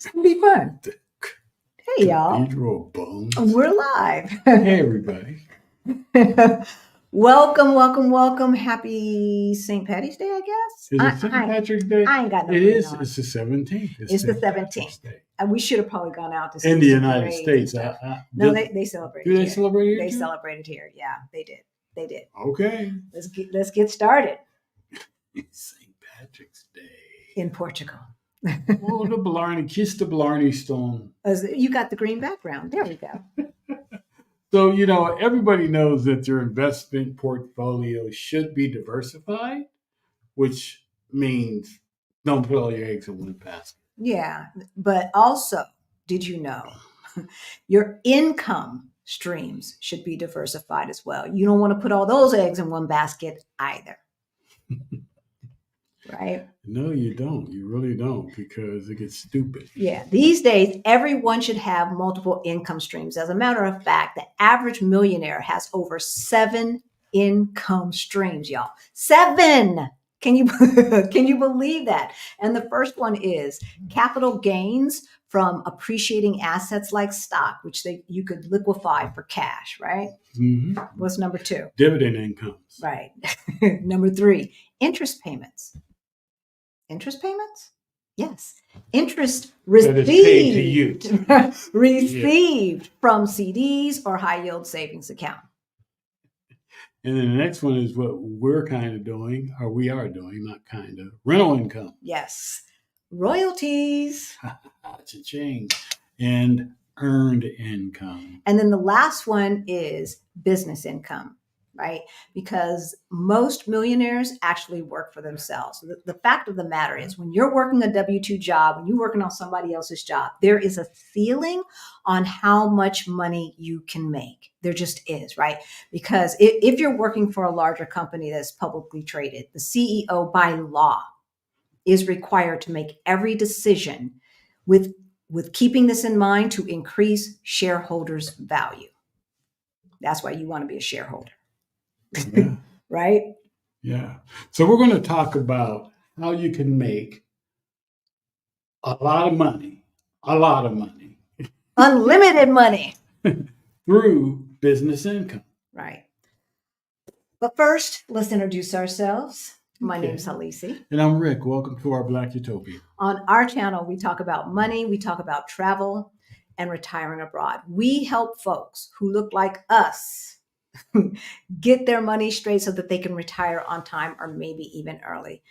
It's going to be fun. Hey, y'all. Cathedral of Bones. We're live. Hey, everybody. Welcome. Happy St. Patty's Day, I guess. Is it St. Patrick's Day? I ain't got no It green is. on. It's the 17th. It's the 17th. And we should have probably gone out to see in the some United parades States. and stuff. No, they celebrated Do they here. celebrate here They too? celebrated here. Yeah, they did. Okay. Let's get started. St. Patrick's Day. In Portugal. Oh, the Blarney. Kiss the Blarney Stone. You got the green background. There we go. So, everybody knows that their investment portfolio should be diversified, which means don't put all your eggs in one basket. Yeah, but also, did you know your income streams should be diversified as well? You don't want to put all those eggs in one basket either. Right? No, you don't. You really don't, because it gets stupid. Yeah. These days, everyone should have multiple income streams. As a matter of fact, the average millionaire has over 7 income streams, y'all. 7. Can you believe that? And the first one is capital gains from appreciating assets like stock, which you could liquefy for cash, right? Mm-hmm. What's number 2? Dividend incomes. Right. Number 3, interest payments. Interest payments? Yes. Interest received, that is paid to you. received from CDs or high yield savings account. And then the next one is what we're kind of doing, or we are doing, not kind of, rental income. Yes. Royalties. Cha-ching. And earned income. And then the last one is business income, right? Because most millionaires actually work for themselves. The fact of the matter is, when you're working a W-2 job, when you're working on somebody else's job, there is a ceiling on how much money you can make. There just is, right? Because if you're working for a larger company that's publicly traded, the CEO by law is required to make every decision with keeping this in mind to increase shareholders' value. That's why you want to be a shareholder. Yeah. Right? Yeah. So we're going to talk about how you can make a lot of money, unlimited money through business income. Right. But first, let's introduce ourselves. My name's Halisi. And I'm Rick. Welcome to our Black Utopia. On our channel, we talk about money, we talk about travel, and retiring abroad. We help folks who look like us get their money straight so that they can retire on time or maybe even early.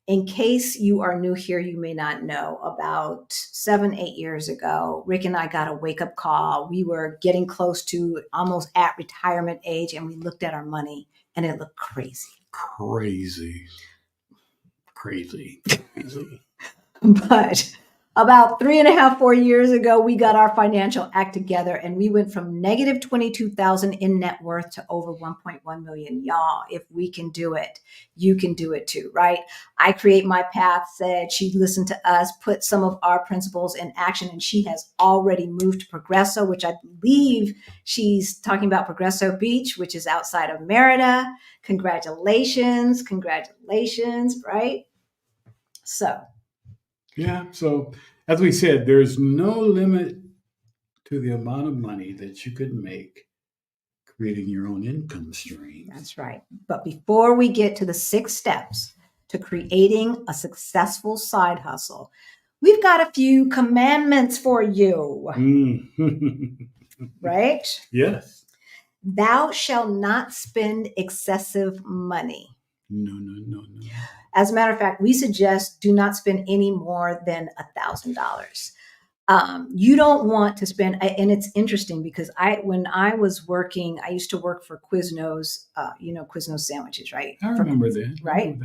In case you are new here, you may not know, about 7-8 years ago, Rick and I got a wake-up call. We were getting close to almost at retirement age, and we looked at our money and it looked crazy. But about 3.5-4 years ago, we got our financial act together and we went from negative 22,000 in net worth to over 1.1 million. Y'all, if we can do it, you can do it too, right? I Create My Path said she listened to us, put some of our principles in action, and she has already moved to Progresso, which I believe she's talking about Progresso Beach, which is outside of Merida. Congratulations, right? So as we said, there's no limit to the amount of money that you could make creating your own income stream. That's right. But before we get to the 6 steps to creating a successful side hustle, we've got a few commandments for you. Right? Yes. Thou shalt not spend excessive money. No. As a matter of fact, we suggest do not spend any more than $1,000. You don't want to spend, and it's interesting because when I was working, I used to work for Quiznos, Quiznos sandwiches, right? I remember that. Right?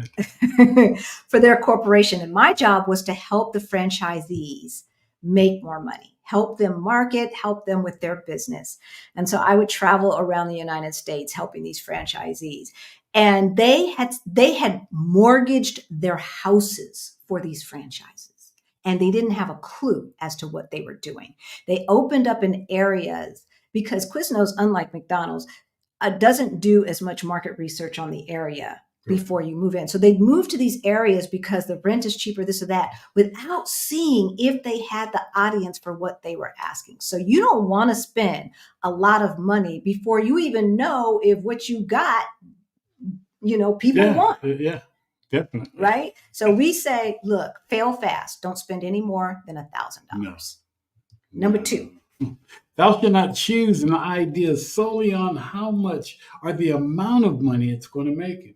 For their corporation. And my job was to help the franchisees make more money, help them market, help them with their business. And so I would travel around the United States helping these franchisees. And they had mortgaged their houses for these franchises. And they didn't have a clue as to what they were doing. They opened up in areas because Quiznos, unlike McDonald's, doesn't do as much market research on the area before you move in. So they move to these areas because the rent is cheaper, this or that, without seeing if they had the audience for what they were asking. So you don't want to spend a lot of money before you even know if what you got, people want. Yeah, definitely. Right? So we say, look, fail fast. Don't spend any more than $1,000. No. Number 2. Thou shalt not choose an idea solely on how much or the amount of money it's going to make it.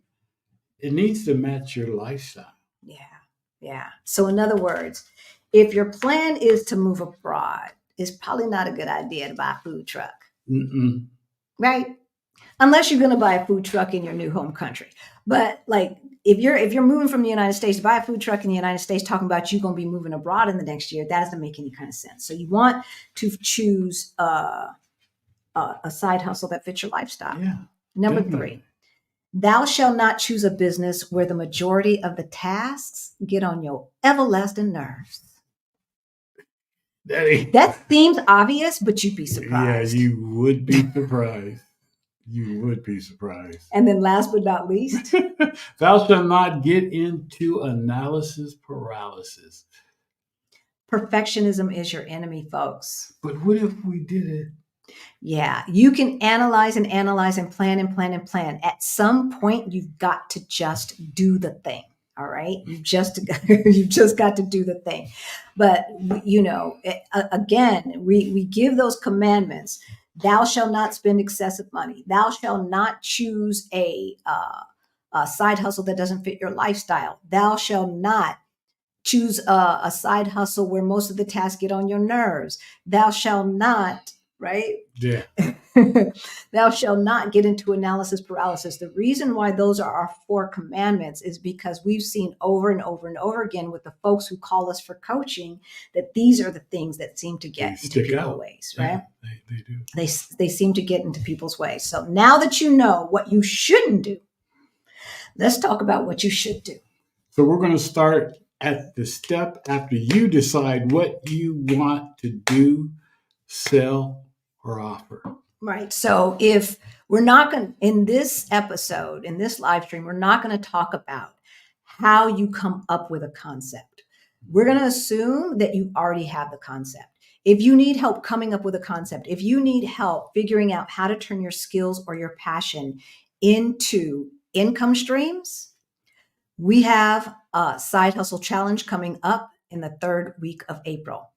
It needs to match your lifestyle. Yeah. So in other words, if your plan is to move abroad, it's probably not a good idea to buy a food truck. Mm-mm. Right? Unless you're going to buy a food truck in your new home country. But like if you're moving from the United States to buy a food truck in the United States, talking about you going to be moving abroad in the next year, that doesn't make any kind of sense. So you want to choose a side hustle that fits your lifestyle. Yeah, Number definitely. 3, thou shalt not choose a business where the majority of the tasks get on your everlasting nerves. That seems obvious, but you'd be surprised. Yeah, you would be surprised. You would be surprised. And then last but not least, thou shalt not get into analysis paralysis. Perfectionism is your enemy, folks. But what if we did it? Yeah, you can analyze and analyze and plan and plan and plan. At some point, you've got to just do the thing. All right, you just got to do the thing. But again, we give those commandments. Thou shalt not spend excessive money. Thou shalt not choose a side hustle that doesn't fit your lifestyle. Thou shalt not choose a side hustle where most of the tasks get on your nerves. Thou shalt not, right? Yeah. Thou shalt not get into analysis paralysis. The reason why those are our 4 commandments is because we've seen over and over and over again with the folks who call us for coaching that these are the things that seem to get into people's ways, right? Yeah, they do. They seem to get into people's ways. So now that you know what you shouldn't do, let's talk about what you should do. So we're going to start at the step after you decide what you want to do, sell, or offer. Right. So if we're not going to, in this episode, in this live stream, we're not going to talk about how you come up with a concept. We're going to assume that you already have the concept. If you need help coming up with a concept, if you need help figuring out how to turn your skills or your passion into income streams, we have a side hustle challenge coming up in the 3rd week of April.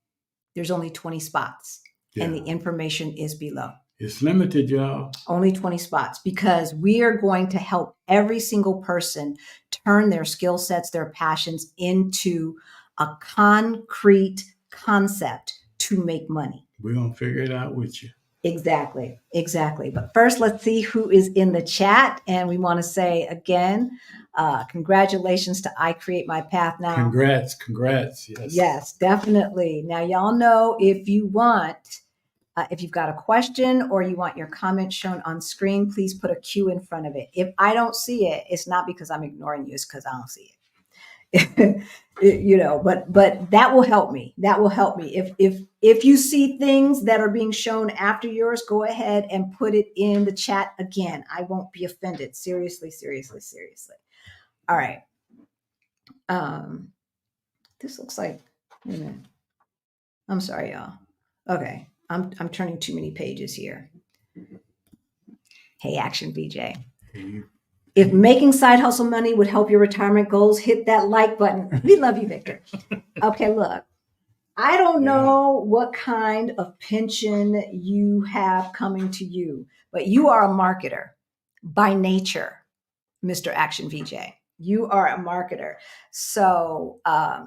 There's only 20 spots and the information is below. It's limited, y'all. Only 20 spots because we are going to help every single person turn their skill sets, their passions into a concrete concept to make money. We're going to figure it out with you. Exactly. But first, let's see who is in the chat. And we want to say again, congratulations to I Create My Path Now. Congrats. Yes, definitely. Now, y'all know if you want, if you've got a question or you want your comment shown on screen, please put a Q in front of it. If I don't see it, it's not because I'm ignoring you, it's because I don't see it. But that will help me. If you see things that are being shown after yours, go ahead and put it in the chat again. I won't be offended. Seriously. All right. This looks like, wait a minute. I'm sorry, y'all. Okay. I'm turning too many pages here. Hey, Action VJ. If making side hustle money would help your retirement goals, hit that like button. We love you, Victor. Okay, look. I don't know what kind of pension you have coming to you, but you are a marketer by nature, Mr. Action VJ. You are a marketer. So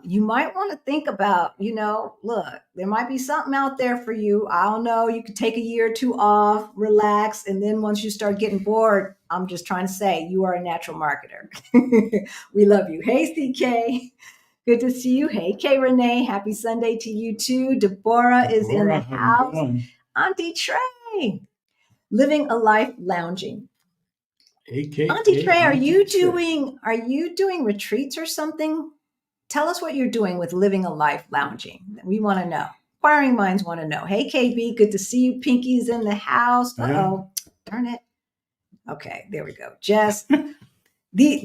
you might want to think about, look, there might be something out there for you. I don't know. You could take a year or 2 off, relax. And then once you start getting bored, I'm just trying to say you are a natural marketer. We love you. Hey, CK. Good to see you. Hey, K. Renee. Happy Sunday to you too. Deborah is in the house. Auntie Trey. Living a life lounging. Auntie Trey, are you doing retreats or something? Tell us what you're doing with Living a Life Lounging. We want to know. Inquiring minds want to know. Hey, KB, good to see you. Pinky's in the house. Uh-oh. Darn it. Okay, there we go. Jess, these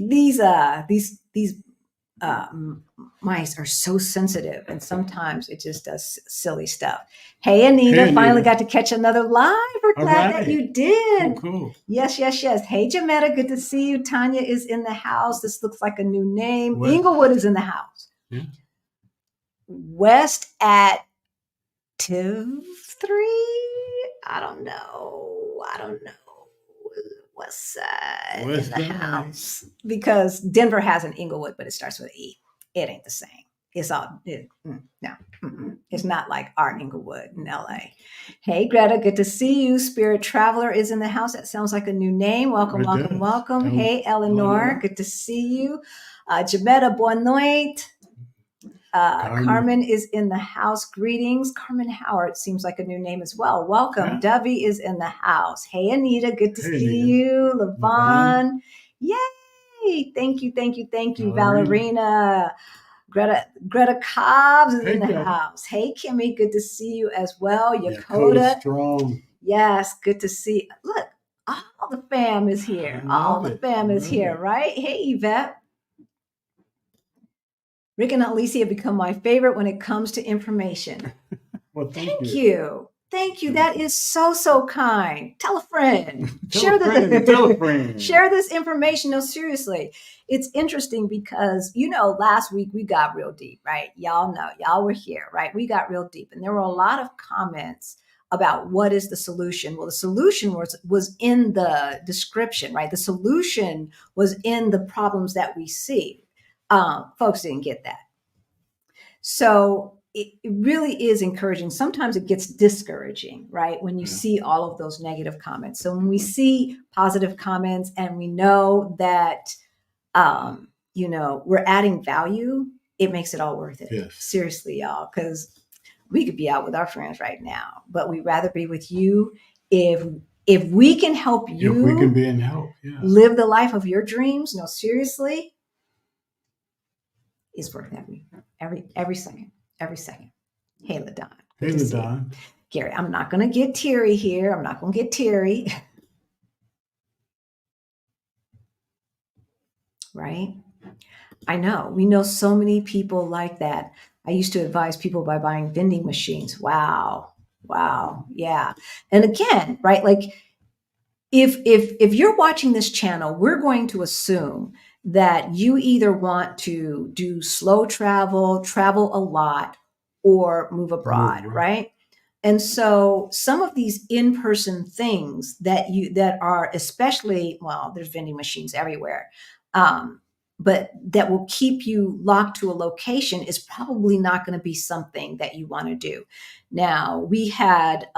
mice are so sensitive, and sometimes it just does silly stuff. Hey, Anita, finally got to catch another live. We're glad that you did. Cool. Yes. Hey, Jametta, good to see you. Tanya is in the house. This looks like a new name. Inglewood is in the house. Yeah. West at Tiv 3. I don't know. West side in the house, because Denver has an Inglewood, but it starts with E. It ain't the same. It's all it's not like our Inglewood in LA. Hey, Greta, good to see you. Spirit Traveler is in the house. That sounds like a new name. Welcome. Hey, Eleanor, good to see you. Jametta, boa noite. Carmen is in the house. Greetings. Carmen Howard seems like a new name as well. Welcome. Yeah. Dovey is in the house. Hey, Anita. Good to see you. Levon. Yay. Thank you. Valerina. Greta Cobbs is in the house. Hey, Kimmy. Good to see you as well. Yakota. Strong. Yes. Good to see. Look, all the fam is here. Right? Hey, Yvette. Rick and Alicia become my favorite when it comes to information. Well, thank you. That is so kind. Tell a friend. Tell a friend. Share this information. No, seriously. It's interesting because, last week we got real deep, right? Y'all know. Y'all were here, right? We got real deep. And there were a lot of comments about what is the solution. Well, the solution was in the description, right? The solution was in the problems that we see. Folks didn't get that. So it really is encouraging. Sometimes it gets discouraging, right? When you see all of those negative comments. So when we see positive comments and we know that, we're adding value, it makes it all worth it. Yes. Seriously, y'all, because we could be out with our friends right now, but we'd rather be with you. If we can help you, if we can be in help, live the life of your dreams. No, seriously. Is worth every second. Hey, LaDon. Gary, I'm not going to get teary here. Right? I know. We know so many people like that. I used to advise people by buying vending machines. Wow. Yeah. And again, right? Like if you're watching this channel, we're going to assume that you either want to do slow travel a lot, or move abroad, right? And so some of these in-person things that are especially, well, there's vending machines everywhere, but that will keep you locked to a location is probably not going to be something that you want to do. Now, we had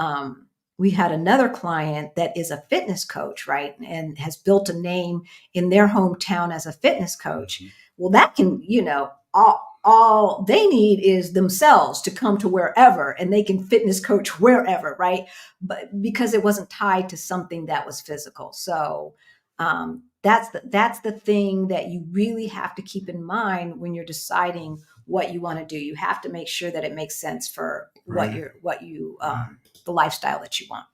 another client that is a fitness coach, right? And has built a name in their hometown as a fitness coach. Well, that can, all they need is themselves to come to wherever, and they can fitness coach wherever, right? But because it wasn't tied to something that was physical. So that's the thing that you really have to keep in mind when you're deciding what you want to do. You have to make sure that it makes sense for the lifestyle that you want.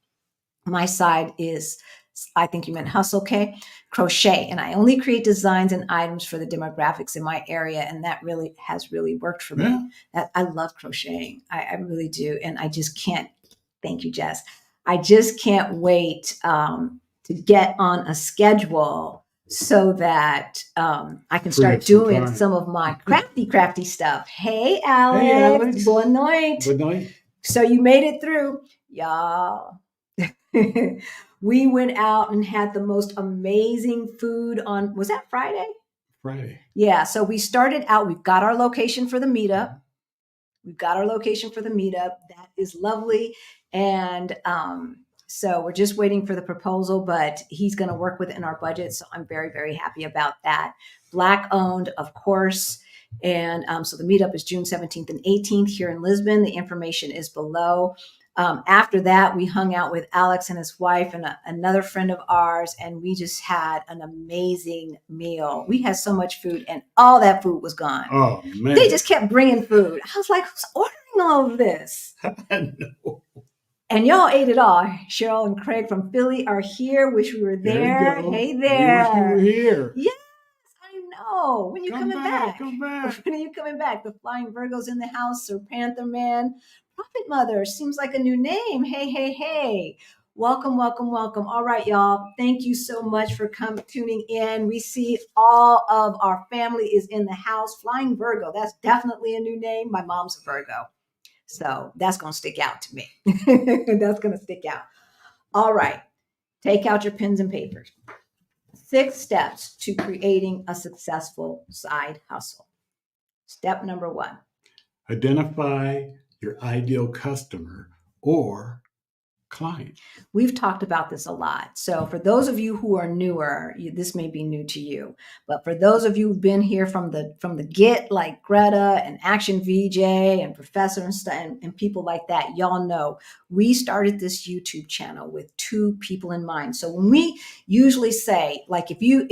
My side is, I think you meant hustle, okay? Crochet. And I only create designs and items for the demographics in my area. And that really has worked for me. I love crocheting. I really do. And I just can't, thank you, Jess. I just can't wait to get on a schedule so that I can start doing some of my crafty stuff. Hey, Alex. Boa noite. So you made it through, y'all. We went out and had the most amazing food on, was that Friday? Friday. Yeah. So we started out, we've got our location for the meetup. That is lovely. And so we're just waiting for the proposal, but he's going to work within our budget. So I'm very, very happy about that. Black owned, of course. And so the meetup is June 17th and 18th here in Lisbon. The information is below. After that, we hung out with Alex and his wife and another friend of ours, and we just had an amazing meal. We had so much food, and all that food was gone. Oh, man. They just kept bringing food. I was like, who's ordering all of this? I know. And y'all ate it all. Cheryl and Craig from Philly are here. Wish we were there. Hey there. Wish we were here. Yeah. know. When you Come coming back? Come back. When are you coming back? The Flying Virgo's in the house, Sir Panther Man. Prophet Mother seems like a new name. Hey, hey, hey. Welcome, welcome, welcome. All right, y'all. Thank you so much for tuning in. We see all of our family is in the house. Flying Virgo, that's definitely a new name. My mom's a Virgo. So that's going to stick out to me. That's going to stick out. All right. Take out your pens and papers. 6 steps to creating a successful side hustle. Step number 1. Identify your ideal customer or client. We've talked about this a lot. So for those of you who are newer, this may be new to you. But for those of you who've been here from the get, like Greta and Action VJ and Professor and people like that, y'all know we started this YouTube channel with 2 people in mind. So when we usually say, like if you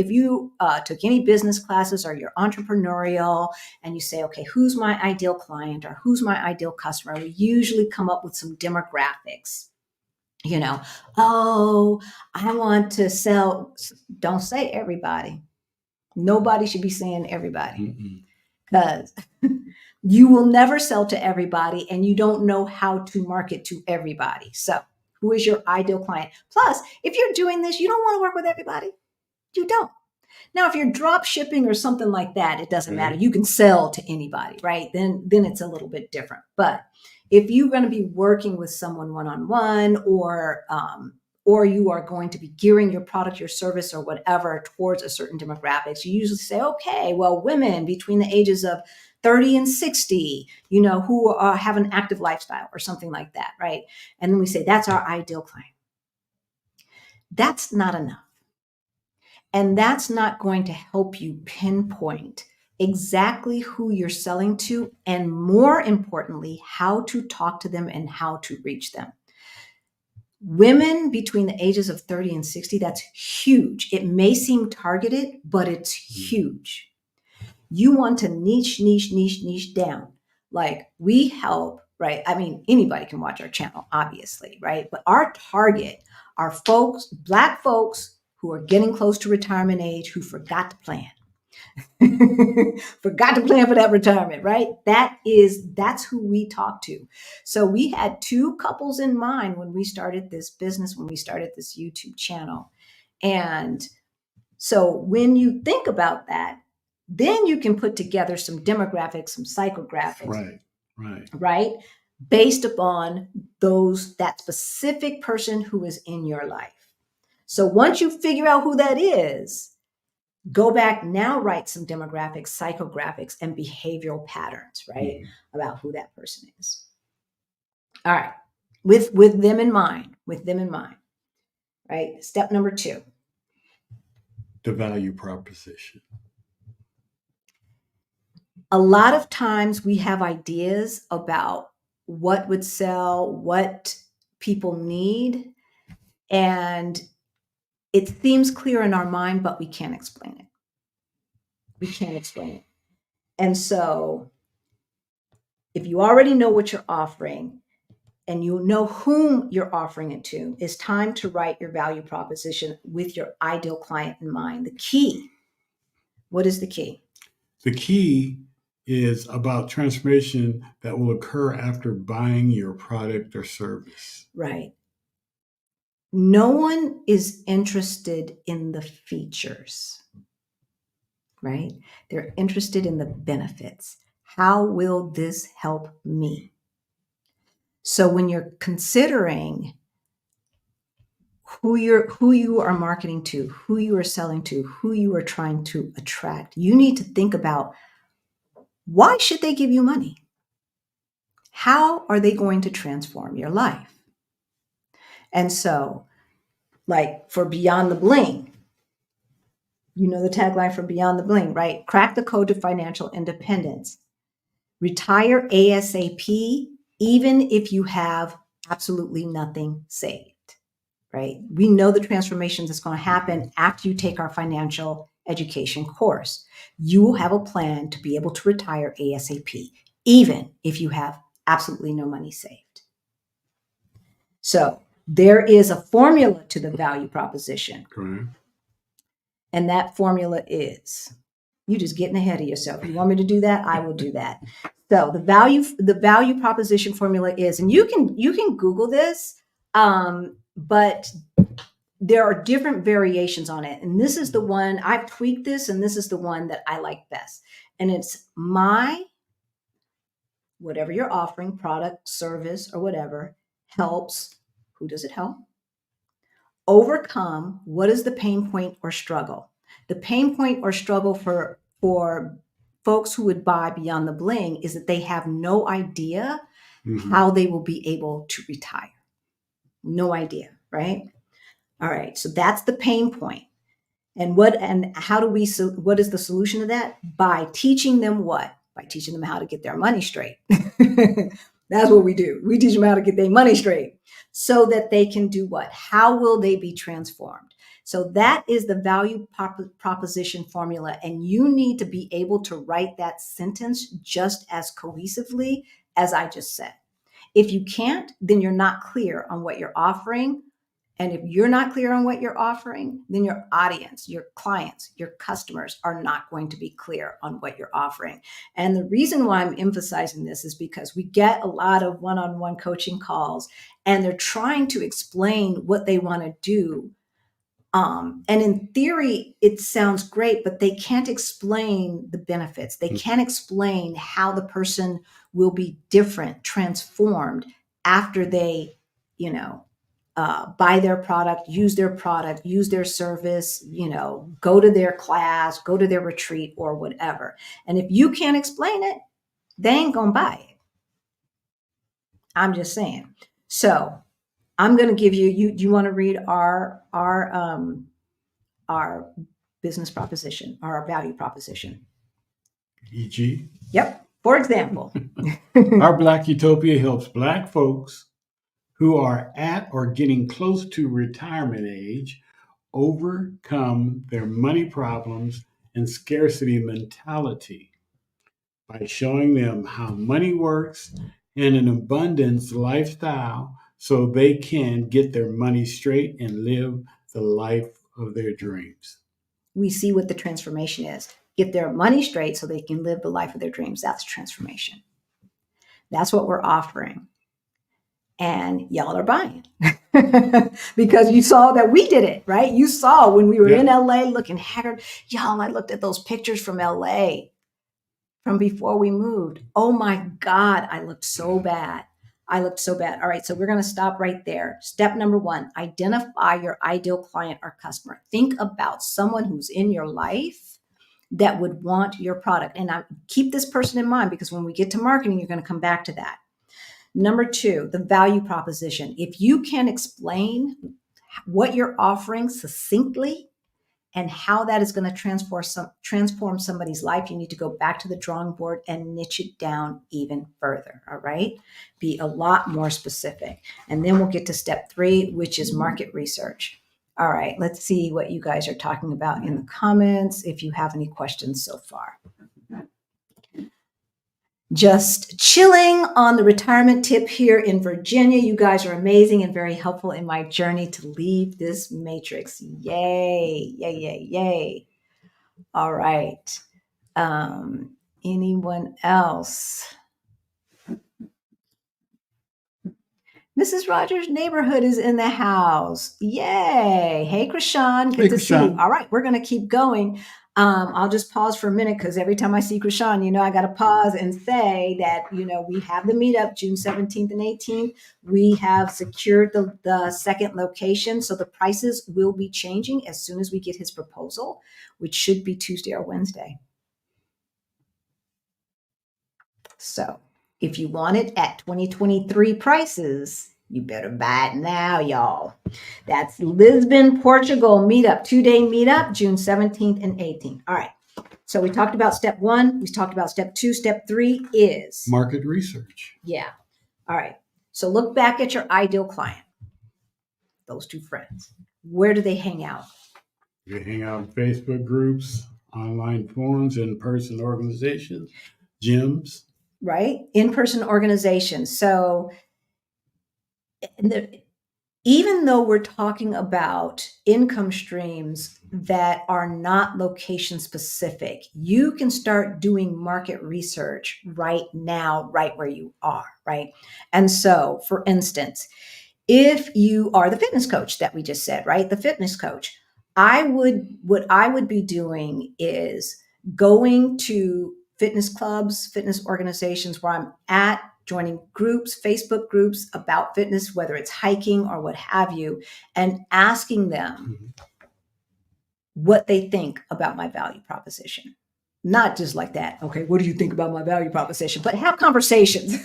took any business classes or you're entrepreneurial and you say, okay, who's my ideal client or who's my ideal customer, we usually come up with some demographics. Oh, I want to sell. Don't say everybody. Nobody should be saying everybody because you will never sell to everybody and you don't know how to market to everybody. So who is your ideal client? Plus, if you're doing this, you don't want to work with everybody. You don't. Now, if you're drop shipping or something like that, it doesn't matter. You can sell to anybody, right? Then it's a little bit different. But if you're going to be working with someone one-on-one or you are going to be gearing your product, your service, or whatever towards a certain demographics, you usually say, okay, well, women between the ages of 30 and 60, who have an active lifestyle or something like that, right? And then we say, that's our ideal client. That's not enough. And that's not going to help you pinpoint exactly who you're selling to, and more importantly, how to talk to them and how to reach them. Women between the ages of 30 and 60, that's huge. It may seem targeted, but it's huge. You want to niche down. Like we help, right? I mean, anybody can watch our channel, obviously, right? But our target are folks, Black folks who are getting close to retirement age, who forgot to plan. Forgot to plan for that retirement, right? That's who we talk to. So we had 2 couples in mind when we started this business, when we started this YouTube channel. And so when you think about that, then you can put together some demographics, some psychographics, right? Based upon that specific person who is in your life. So once you figure out who that is, go back now, write some demographics, psychographics, and behavioral patterns, right? About who that person is. All right. With them in mind, right? Step number 2. The value proposition. A lot of times we have ideas about what would sell, what people need, and it seems clear in our mind, but we can't explain it. And so if you already know what you're offering and you know whom you're offering it to, it's time to write your value proposition with your ideal client in mind. The key. What is the key? The key is about transformation that will occur after buying your product or service. Right. No one is interested in the features, right? They're interested in the benefits. How will this help me? So when you're considering who you are marketing to, who you are selling to, who you are trying to attract, you need to think about, why should they give you money? How are they going to transform your life? And so, like for Beyond the Bling, you know the tagline for Beyond the Bling, right? Crack the code to financial independence. Retire ASAP, even if you have absolutely nothing saved, right? We know the transformation that's going to happen after you take our financial education course. You will have a plan to be able to retire ASAP, even if you have absolutely no money saved. So there is a formula to the value proposition. Correct. And that formula is, You're just getting ahead of yourself. If you want me to do that, I will do that. So the value proposition formula is, and you can Google this, but there are different variations on it. And this is the one I've tweaked this, and this is the one that I like best. And it's whatever you're offering, product, service, or whatever, helps. Who does it help? Overcome what is the pain point or struggle. The pain point or struggle for folks who would buy Beyond the Bling is that they have no idea how they will be able to retire. No idea, right? All right, so that's the pain point. And what is the solution to that? By teaching them what? By teaching them how to get their money straight. That's what we do. We teach them how to get their money straight so that they can do what? How will they be transformed? So that is the value proposition formula. And you need to be able to write that sentence just as cohesively as I just said. If you can't, then you're not clear on what you're offering. And if you're not clear on what you're offering, then your audience, your clients, your customers are not going to be clear on what you're offering. And the reason why I'm emphasizing this is because we get a lot of one-on-one coaching calls, and they're trying to explain what they want to do. And in theory, it sounds great, but they can't explain the benefits. They can't explain how the person will be different, transformed after they, buy their product, use their service, go to their class, go to their retreat or whatever. And if you can't explain it, they ain't gonna buy it. I'm just saying. So I'm going to give you, do you want to read our business proposition, our value proposition? E.g. Yep. For example, our Black Utopia helps Black folks who are at or getting close to retirement age overcome their money problems and scarcity mentality by showing them how money works and an abundance lifestyle so they can get their money straight and live the life of their dreams. We see what the transformation is. Get their money straight so they can live the life of their dreams. That's transformation. That's what we're offering. And y'all are buying because you saw that we did it, right? You saw when we were in LA looking haggard. Y'all, I looked at those pictures from LA from before we moved. Oh my God, I looked so bad. All right, so we're going to stop right there. Step number 1, identify your ideal client or customer. Think about someone who's in your life that would want your product. And keep this person in mind, because when we get to marketing, you're going to come back to that. Number 2, the value proposition. If you can explain what you're offering succinctly and how that is going to transform somebody's life, you need to go back to the drawing board and niche it down even further. All right. Be a lot more specific. And then we'll get to step 3, which is market research. All right. Let's see what you guys are talking about in the comments, if you have any questions so far. Just chilling on the retirement tip here in Virginia. You guys are amazing and very helpful in my journey to leave this matrix. Yay, yay, yay, yay. All right. Anyone else? Mrs. Rogers' neighborhood is in the house. Yay. Hey, Krishan. Good to see you. All right, we're going to keep going. I'll just pause for a minute because every time I see Krishan, I got to pause and say that, we have the meetup June 17th and 18th. We have secured the second location. So the prices will be changing as soon as we get his proposal, which should be Tuesday or Wednesday. So if you want it at 2023 prices, you better buy it now, y'all. That's Lisbon, Portugal meetup, 2-day meetup, June 17th and 18th. All right. So we talked about step 1. We talked about step 2. Step 3 is market research. Yeah. All right. So look back at your ideal client, those 2 friends. Where do they hang out? They hang out in Facebook groups, online forums, in-person organizations, gyms. Right? In-person organizations. So even though we're talking about income streams that are not location specific. You can start doing market research right now, right where you are, right? And so, for instance, if you are the fitness coach that we just said, right? The fitness coach, what I would be doing is going to fitness clubs, fitness organizations where I'm at, joining groups, Facebook groups about fitness, whether it's hiking or what have you, and asking them what they think about my value proposition. Not just like that. Okay, what do you think about my value proposition? But have conversations.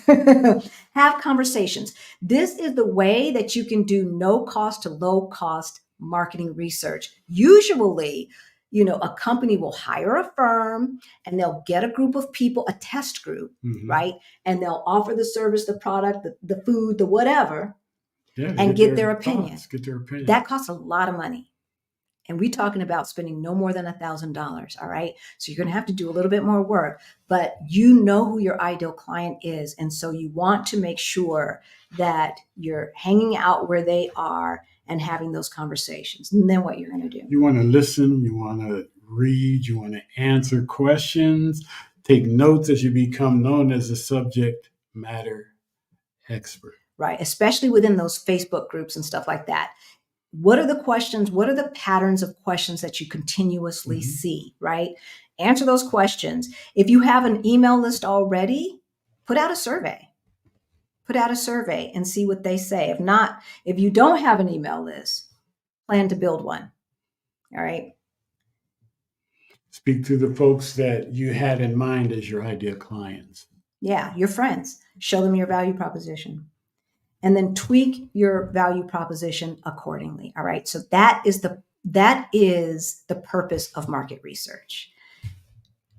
Have conversations. This is the way that you can do no cost to low cost marketing research. Usually, a company will hire a firm and they'll get a group of people, a test group, right? And they'll offer the service, the product, the food, the whatever, and get their opinion. Get their opinion. That costs a lot of money. And we're talking about spending no more than $1,000. All right. So you're going to have to do a little bit more work, but you know who your ideal client is. And so you want to make sure that you're hanging out where they are and having those conversations. And then what you're going to do? You want to listen, you want to read, you want to answer questions, take notes as you become known as a subject matter expert. Right. Especially within those Facebook groups and stuff like that. What are the questions? What are the patterns of questions that you continuously see, right? Answer those questions. If you have an email list already, put out a survey. Put out a survey and see what they say. If not, if you don't have an email list, plan to build one. All right. Speak to the folks that you had in mind as your ideal clients. Yeah, your friends. Show them your value proposition. And then tweak your value proposition accordingly. All right. So that is the purpose of market research.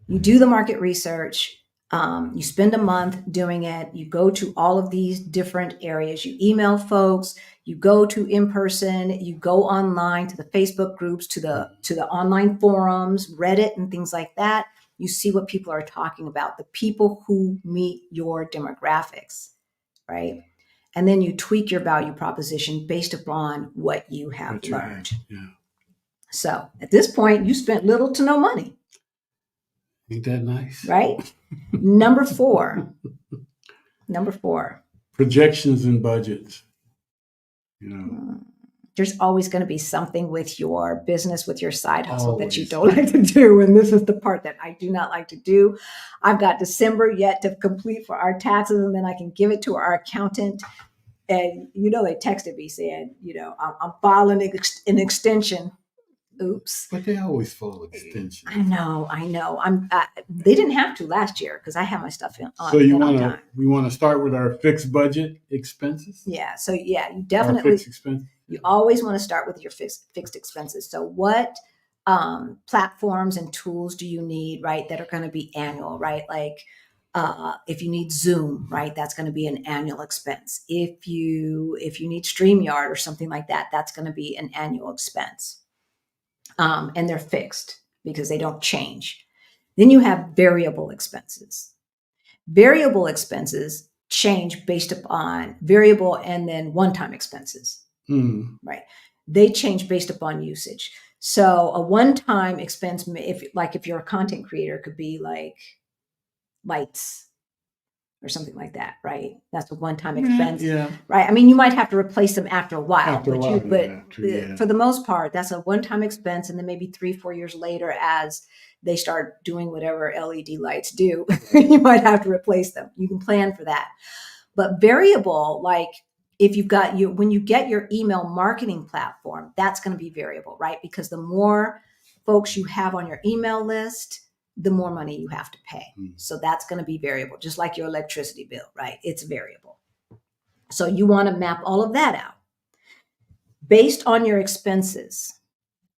You do the market research. You spend a month doing it. You go to all of these different areas. You email folks. You go to in person. You go online to the Facebook groups, to the online forums, Reddit, and things like that. You see what people are talking about. The people who meet your demographics, right? And then you tweak your value proposition based upon what you have learned. Yeah. So at this point, you spent little to no money. Ain't that nice? Right? Number four. Projections and budgets. There's always going to be something with your business, with your side hustle that you don't like to do. And this is the part that I do not like to do. I've got December yet to complete for our taxes, and then I can give it to our accountant. And, they texted me saying, I'm filing an extension. Oops. But they always follow extensions. I know. They didn't have to last year because I have my stuff on. So we want to start with our fixed budget expenses? Yeah. So you definitely, fixed expense. You always want to start with your fixed expenses. So what platforms and tools do you need, right, that are going to be annual, right? Like, if you need Zoom, right, that's going to be an annual expense. If you need StreamYard or something like that, that's going to be an annual expense. And they're fixed because they don't change. Then you have variable expenses. Variable expenses change based upon variable and then one-time expenses, right? They change based upon usage. So a one-time expense, if you're a content creator, could be like lights or something like that, right? That's a one-time expense, right? I mean, you might have to replace them after a while, for the most part, that's a one-time expense. And then maybe 3-4 years later, as they start doing whatever LED lights do, you might have to replace them. You can plan for that. But variable, like if you've got when you get your email marketing platform, that's going to be variable, right? Because the more folks you have on your email list, the more money you have to pay. So that's going to be variable, just like your electricity bill, right? It's variable. So you want to map all of that out. Based on your expenses,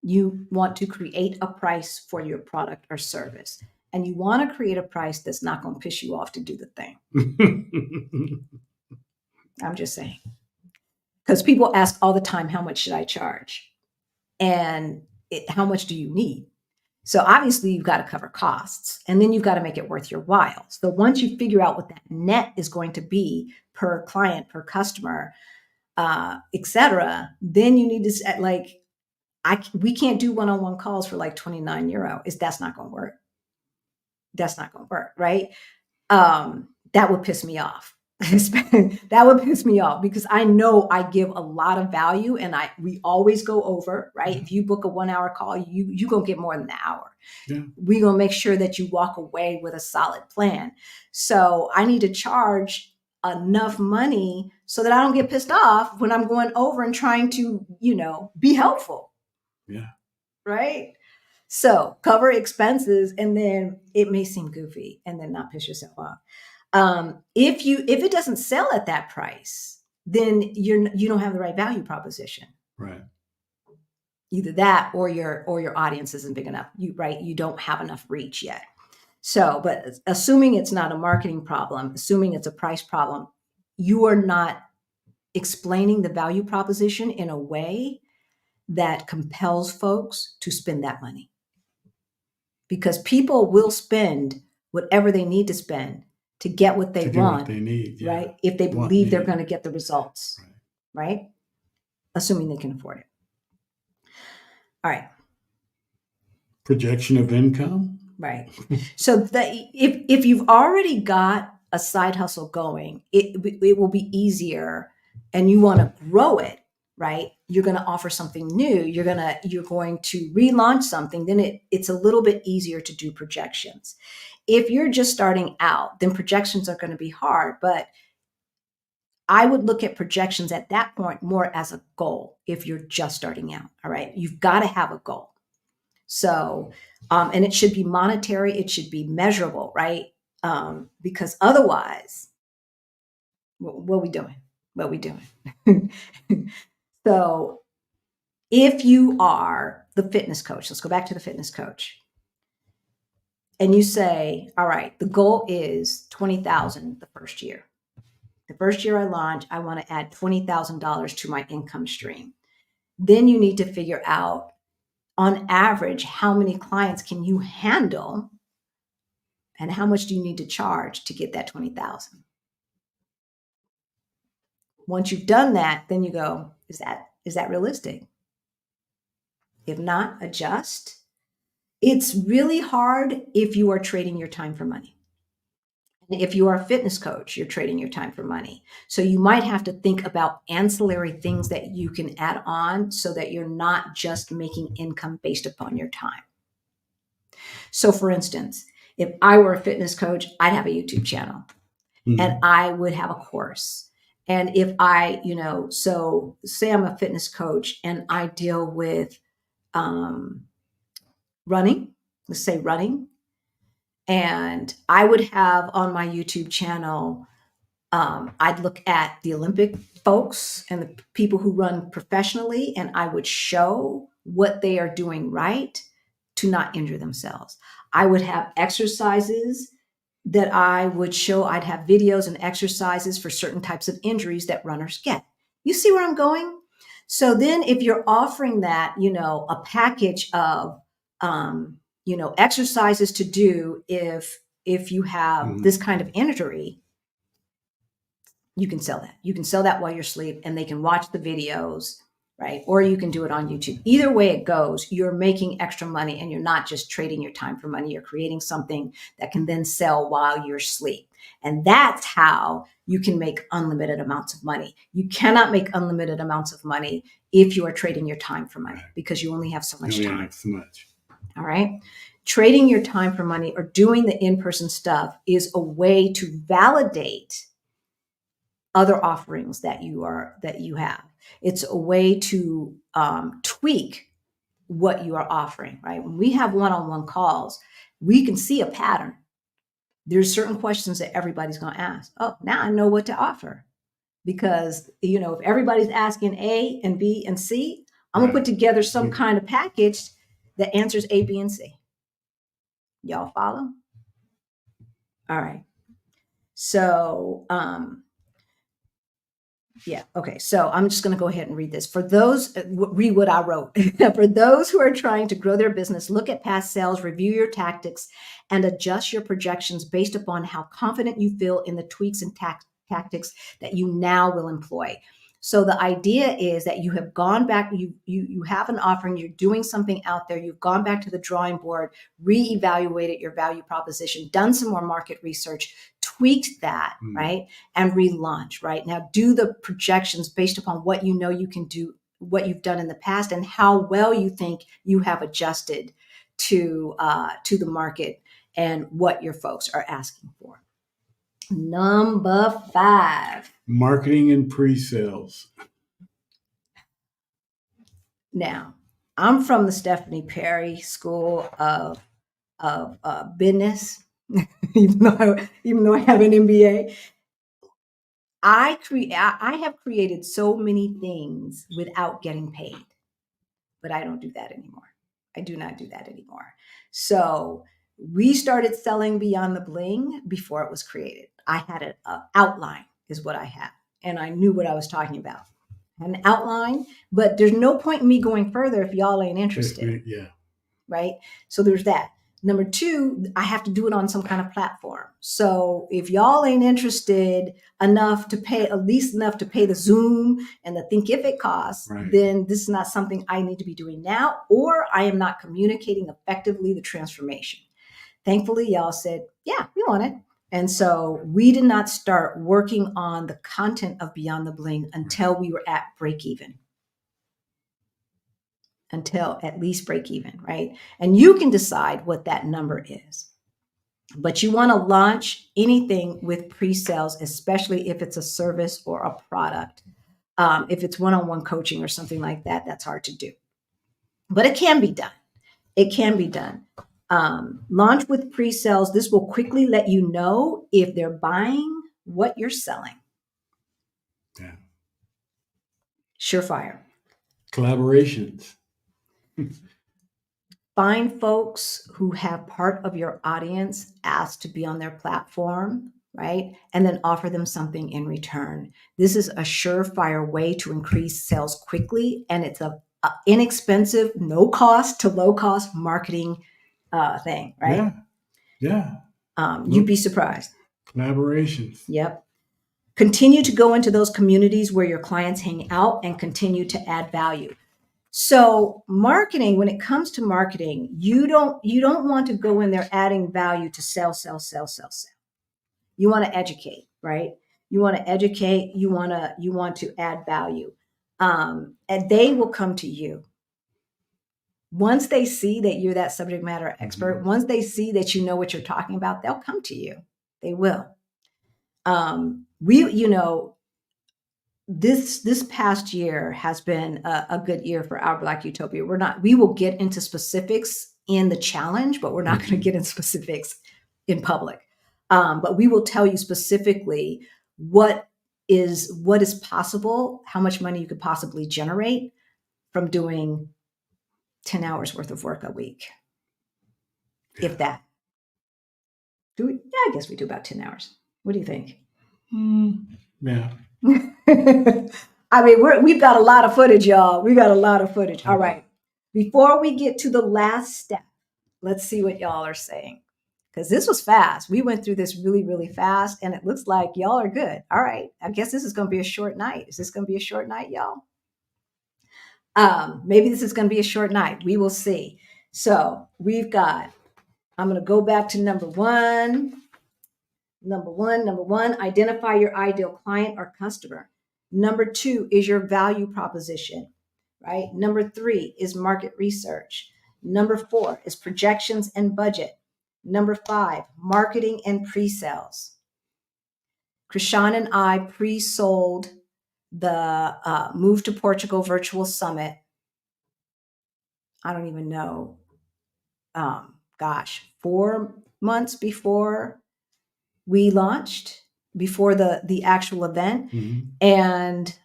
you want to create a price for your product or service. And you want to create a price that's not going to piss you off to do the thing. I'm just saying. Because people ask all the time, how much should I charge? And how much do you need? So obviously you've got to cover costs, and then you've got to make it worth your while. So once you figure out what that net is going to be per client, per customer, et cetera, then you need to we can't do one-on-one calls for like 29 euro. That's not going to work. That's not going to work, right? That would piss me off. That would piss me off because I know I give a lot of value, and we always go over, right? If you book a 1 hour call, you gonna get more than an hour. Yeah. We're gonna make sure that you walk away with a solid plan. So I need to charge enough money so that I don't get pissed off when I'm going over and trying to, be helpful. Yeah. Right. So cover expenses, and then it may seem goofy, and then not piss yourself off. If it doesn't sell at that price, then you don't have the right value proposition. Right. Either that or your audience isn't big enough. You don't have enough reach yet. So, but assuming it's not a marketing problem, assuming it's a price problem, you are not explaining the value proposition in a way that compels folks to spend that money. Because people will spend whatever they need to spend to get what they want, what they need, yeah. Right? If they believe they're going to get the results, right? Assuming they can afford it. All right. Projection of income. Right. So if you've already got a side hustle going, it will be easier, and you want to grow it, right? You're going to offer something new. You're going to relaunch something. Then it's a little bit easier to do projections. If you're just starting out, then projections are going to be hard. But I would look at projections at that point more as a goal. If you're just starting out, all right, you've got to have a goal. So, and it should be monetary. It should be measurable, right? Because otherwise, what are we doing? What are we doing? So if you are the fitness coach, let's go back to the fitness coach. And you say, all right, the goal is $20,000 the first year. The first year I launch, I want to add $20,000 to my income stream. Then you need to figure out, on average, how many clients can you handle, and how much do you need to charge to get that 20,000? Once you've done that, then you go, is that realistic? If not, adjust. It's really hard if you are trading your time for money. And if you are a fitness coach, you're trading your time for money. So you might have to think about ancillary things that you can add on so that you're not just making income based upon your time. So for instance, if I were a fitness coach, I'd have a YouTube channel, and I would have a course. And if I, so say I'm a fitness coach and I deal with running, let's say running, and I would have on my YouTube channel, I'd look at the Olympic folks and the people who run professionally, and I would show what they are doing right to not injure themselves. I would have exercises that I would show. I'd have videos and exercises for certain types of injuries that runners get. You see where I'm going? So then if you're offering that, a package of, exercises to do if you have this kind of injury, you can sell that. You can sell that while you're asleep, and they can watch the videos, right? Or you can do it on YouTube. Either way it goes, you're making extra money, and you're not just trading your time for money. You're creating something that can then sell while you're asleep. And that's how you can make unlimited amounts of money. You cannot make unlimited amounts of money if you are trading your time for money, because you only have so much time. All right. Trading your time for money or doing the in-person stuff is a way to validate other offerings that you have. It's a way to tweak what you are offering, right? When we have one-on-one calls, we can see a pattern. There's certain questions that everybody's going to ask. Oh, now I know what to offer, because if everybody's asking A and B and C, I'm gonna put together some kind of package that answers A, B, and C. Y'all follow? All right. So, yeah. Okay. So I'm just going to go ahead and read this. For those, read what I wrote. For those who are trying to grow their business, look at past sales, review your tactics, and adjust your projections based upon how confident you feel in the tweaks and tactics that you now will employ. So the idea is that you have gone back, you have an offering, you're doing something out there, you've gone back to the drawing board, reevaluated your value proposition, done some more market research, tweaked that, right? And relaunch, right? Now do the projections based upon what you know you can do, what you've done in the past, and how well you think you have adjusted to the market and what your folks are asking for. Number 5. Marketing and pre-sales. Now, I'm from the Stephanie Perry School of Business, even though I have an MBA. I have created so many things without getting paid, but I don't do that anymore. I do not do that anymore. So we started selling Beyond the Bling before it was created. I had an outline is what I had, and I knew what I was talking about. An outline, but there's no point in me going further if y'all ain't interested. Yeah. Right? So there's that. Number 2, I have to do it on some kind of platform. So if y'all ain't interested enough to pay, at least enough to pay the Zoom and the Thinkific costs, Right. then this is not something I need to be doing now, or I am not communicating effectively the transformation. Thankfully, y'all said, yeah, we want it. And so we did not start working on the content of Beyond the Bling until we were at break even. Until at least break even, right? And you can decide what that number is. But you want to launch anything with pre-sales, especially if it's a service or a product. If it's one-on-one coaching or something like that, that's hard to do. But it can be done. It can be done. Launch with pre-sales. This will quickly let you know if they're buying what you're selling. Yeah. Surefire. Collaborations. Find folks who have part of your audience ask to be on their platform, right? And then offer them something in return. This is a surefire way to increase sales quickly. And it's a inexpensive, no cost to low cost marketing thing, right? Yeah. You'd be surprised. Collaborations. Yep. Continue to go into those communities where your clients hang out and continue to add value. So marketing, when it comes to marketing, you don't want to go in there adding value to sell. You want to educate, right? You want to educate, you want to add value. And they will come to you. Once they see that you're that subject matter expert, once they see that you know what you're talking about, they'll come to you. They will. This past year has been a good year for Our Black Utopia. We will get into specifics in the challenge, but we're not going to get into specifics in public. But we will tell you specifically what is possible, how much money you could possibly generate from doing 10 hours worth of work a week. If that. Yeah, I guess we do about 10 hours. What do you think? Yeah. I mean, we've got a lot of footage, y'all. We got a lot of footage. All right. Before we get to the last step, let's see what y'all are saying. Because this was fast. We went through this really, really fast, and it looks like y'all are good. All right. I guess this is going to be a short night. Is this going to be a short night, y'all? Maybe this is going to be a short night. We will see. So I'm going to go back to number one. Number one, identify your ideal client or customer. Number 2 is your value proposition, right? Number 3 is market research. Number 4 is projections and budget. Number 5, marketing and pre-sales. Krishan and I pre-sold the Move to Portugal Virtual Summit. I don't even know. 4 months before we launched, before the actual event. And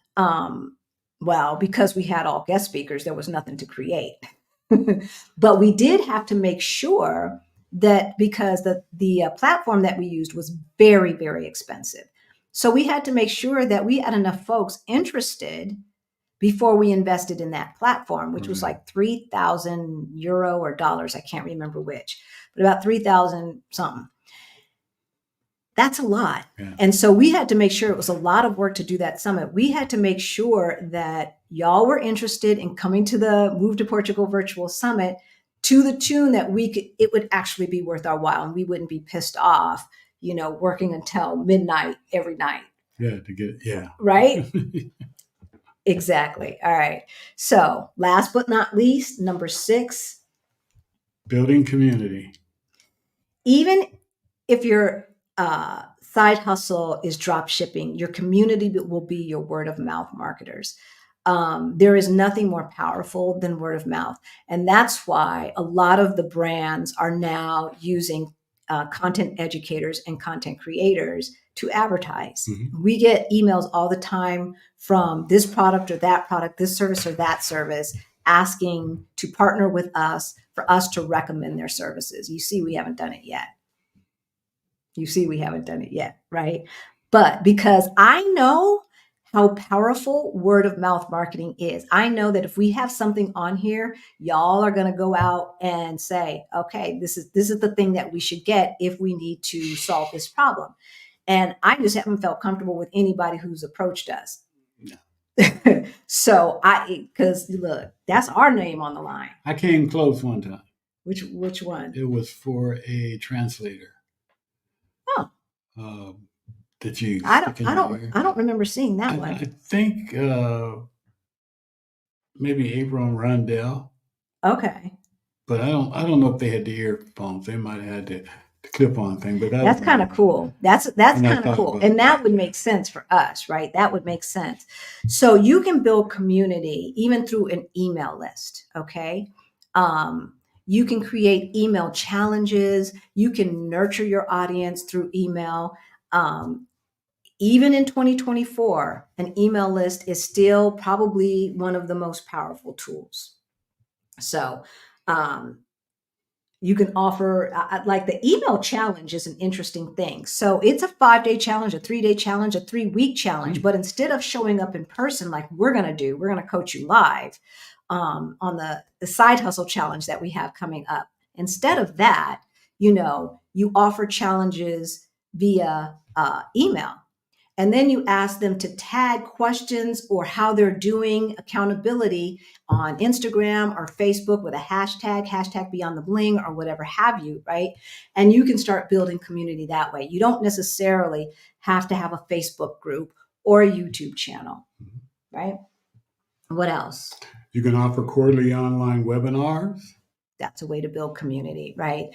because we had all guest speakers, there was nothing to create. But we did have to make sure that, because the platform that we used was very, very expensive. So we had to make sure that we had enough folks interested before we invested in that platform, which was like 3,000 euro or dollars. I can't remember which, but about 3,000 something. That's a lot. Yeah. And so we had to make sure, it was a lot of work to do that summit. We had to make sure that y'all were interested in coming to the Move to Portugal Virtual Summit to the tune that it would actually be worth our while, and we wouldn't be pissed off, working until midnight every night. Yeah, Right? Exactly. All right. So last but not least, number 6, building community. Even if your side hustle is drop shipping, your community will be your word of mouth marketers. There is nothing more powerful than word of mouth. And that's why a lot of the brands are now using content educators and content creators to advertise. Mm-hmm. We get emails all the time from this product or that product, this service or that service, asking to partner with us for us to recommend their services. You see, we haven't done it yet. Right? But because I know how powerful word of mouth marketing is, I know that if we have something on here, y'all are going to go out and say, okay, this is the thing that we should get if we need to solve this problem. And I just haven't felt comfortable with anybody who's approached us. No. So because look, that's our name on the line. I came close one time. Which one? It was for a translator. Oh. That you I don't remember seeing that one. I think maybe April and Rondell. Okay. But I don't know if they had the earphones. They might have had the clip-on thing. But that's kind of cool. That's kind of cool, and that would make sense for us, right? That would make sense. So you can build community even through an email list. Okay. You can create email challenges. You can nurture your audience through email. Even in 2024, an email list is still probably one of the most powerful tools. So you can offer, like the email challenge is an interesting thing. So it's a 5-day challenge, a 3-day challenge, a 3-week challenge. But instead of showing up in person like we're going to coach you live on the side hustle challenge that we have coming up. Instead of that, you offer challenges via email. And then you ask them to tag questions or how they're doing accountability on Instagram or Facebook with a hashtag Beyond the Bling or whatever have you, right? And you can start building community that way. You don't necessarily have to have a Facebook group or a YouTube channel, right? What else? You can offer quarterly online webinars. That's a way to build community, right?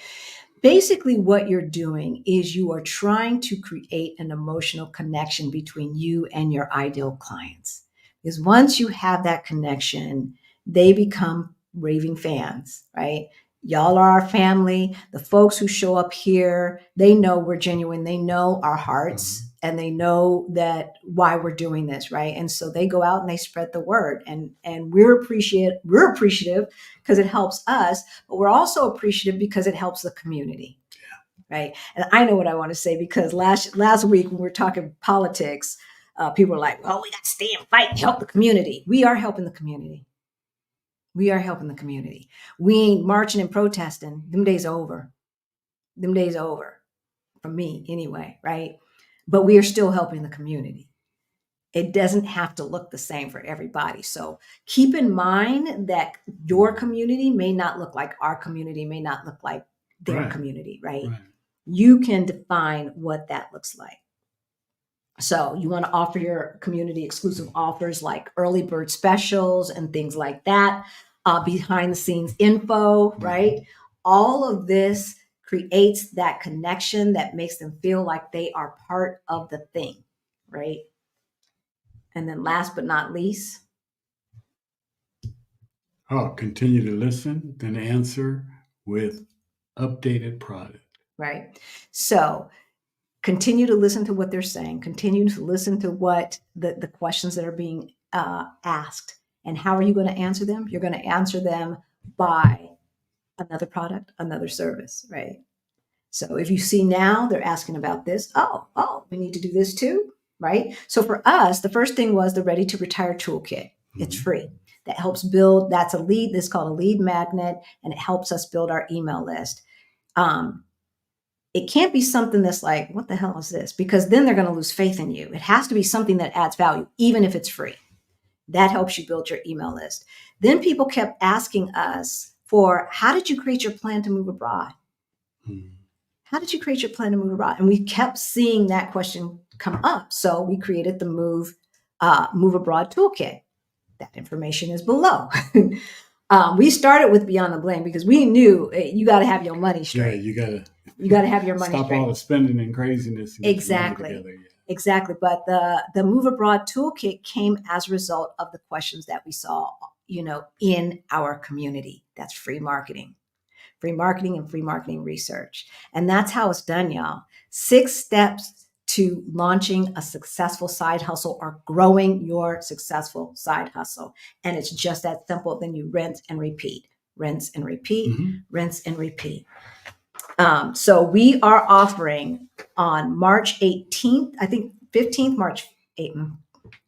Basically, what you're doing is you are trying to create an emotional connection between you and your ideal clients. Because once you have that connection, they become raving fans, right? Y'all are our family. The folks who show up here, they know we're genuine. They know our hearts and they know that why we're doing this, right? And so they go out and they spread the word, and we're appreciative because it helps us, but we're also appreciative because it helps the community. Yeah. Right. And I know what I want to say, because last week when we were talking politics, people were like, well, we got to stay and fight and help the community. We are helping the community. We are helping the community. We ain't marching and protesting. Them days over. For me anyway, right? But we are still helping the community. It doesn't have to look the same for everybody. So keep in mind that your community may not look like our community, may not look like their community, right? You can define what that looks like. So you want to offer your community exclusive offers like early bird specials and things like that, behind the scenes info, right? All of this creates that connection that makes them feel like they are part of the thing, right? And then last but not least, continue to listen, then answer with updated product. Right. So continue to listen to what they're saying. Continue to listen to what the questions that are being asked. And how are you going to answer them? You're going to answer them by another product, another service, right? So if you see now they're asking about this, oh, we need to do this too, right? So for us, the first thing was the Ready to Retire Toolkit. It's free. That helps build, that's a lead, this is called a lead magnet, and it helps us build our email list. It can't be something that's like, what the hell is this? Because then they're going to lose faith in you. It has to be something that adds value, even if it's free. That helps you build your email list. Then people kept asking us for, how did you create your plan to move abroad? How did you create your plan to move abroad? And we kept seeing that question come up. So we created the Move Abroad Toolkit. That information is below. We started with Beyond the Blame because we knew you got to have your money straight. Yeah, you got to have your money stop straight. all the spending and craziness. And exactly. Together, yeah. Exactly. But the Move Abroad Toolkit came as a result of the questions that we saw, in our community. That's free marketing and free marketing research. And that's how it's done, y'all. 6 steps to launching a successful side hustle or growing your successful side hustle. And it's just that simple. Then you rinse and repeat, rinse and repeat, rinse and repeat. So we are offering on March 18th, I think 15th, March 8th.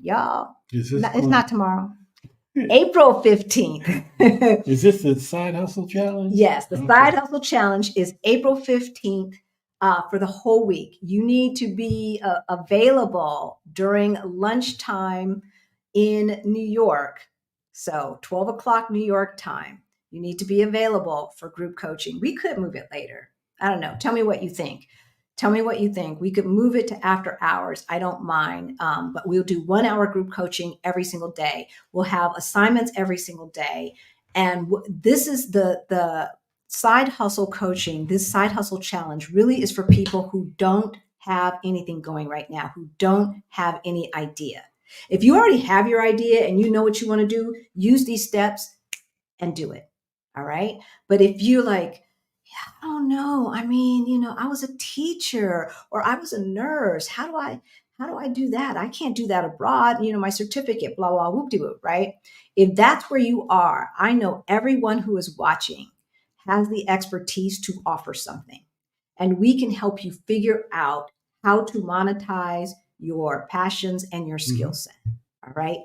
Y'all, it's not tomorrow. April 15th. Is this the Side Hustle Challenge? Yes, the Side Hustle Challenge is April 15th for the whole week. You need to be available during lunchtime in New York. So 12 o'clock New York time. You need to be available for group coaching. We could move it later. I don't know. Tell me what you think. We could move it to after hours. I don't mind. But we'll do 1 hour group coaching every single day. We'll have assignments every single day. And this is the side hustle coaching. This side hustle challenge really is for people who don't have anything going right now, who don't have any idea. If you already have your idea and you know what you want to do, use these steps and do it. All right. But if you're like, yeah, I don't know. I mean, I was a teacher or I was a nurse. How do I do that? I can't do that abroad. My certificate, blah, blah, whoop de whoop, right? If that's where you are, I know everyone who is watching has the expertise to offer something. And we can help you figure out how to monetize your passions and your skill set. All right.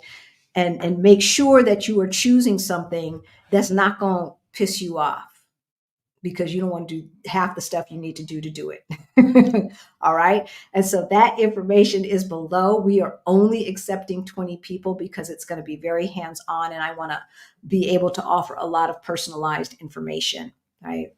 And make sure that you are choosing something that's not going to piss you off because you don't want to do half the stuff you need to do it. All right. And so that information is below. We are only accepting 20 people because it's going to be very hands-on. And I want to be able to offer a lot of personalized information. Right.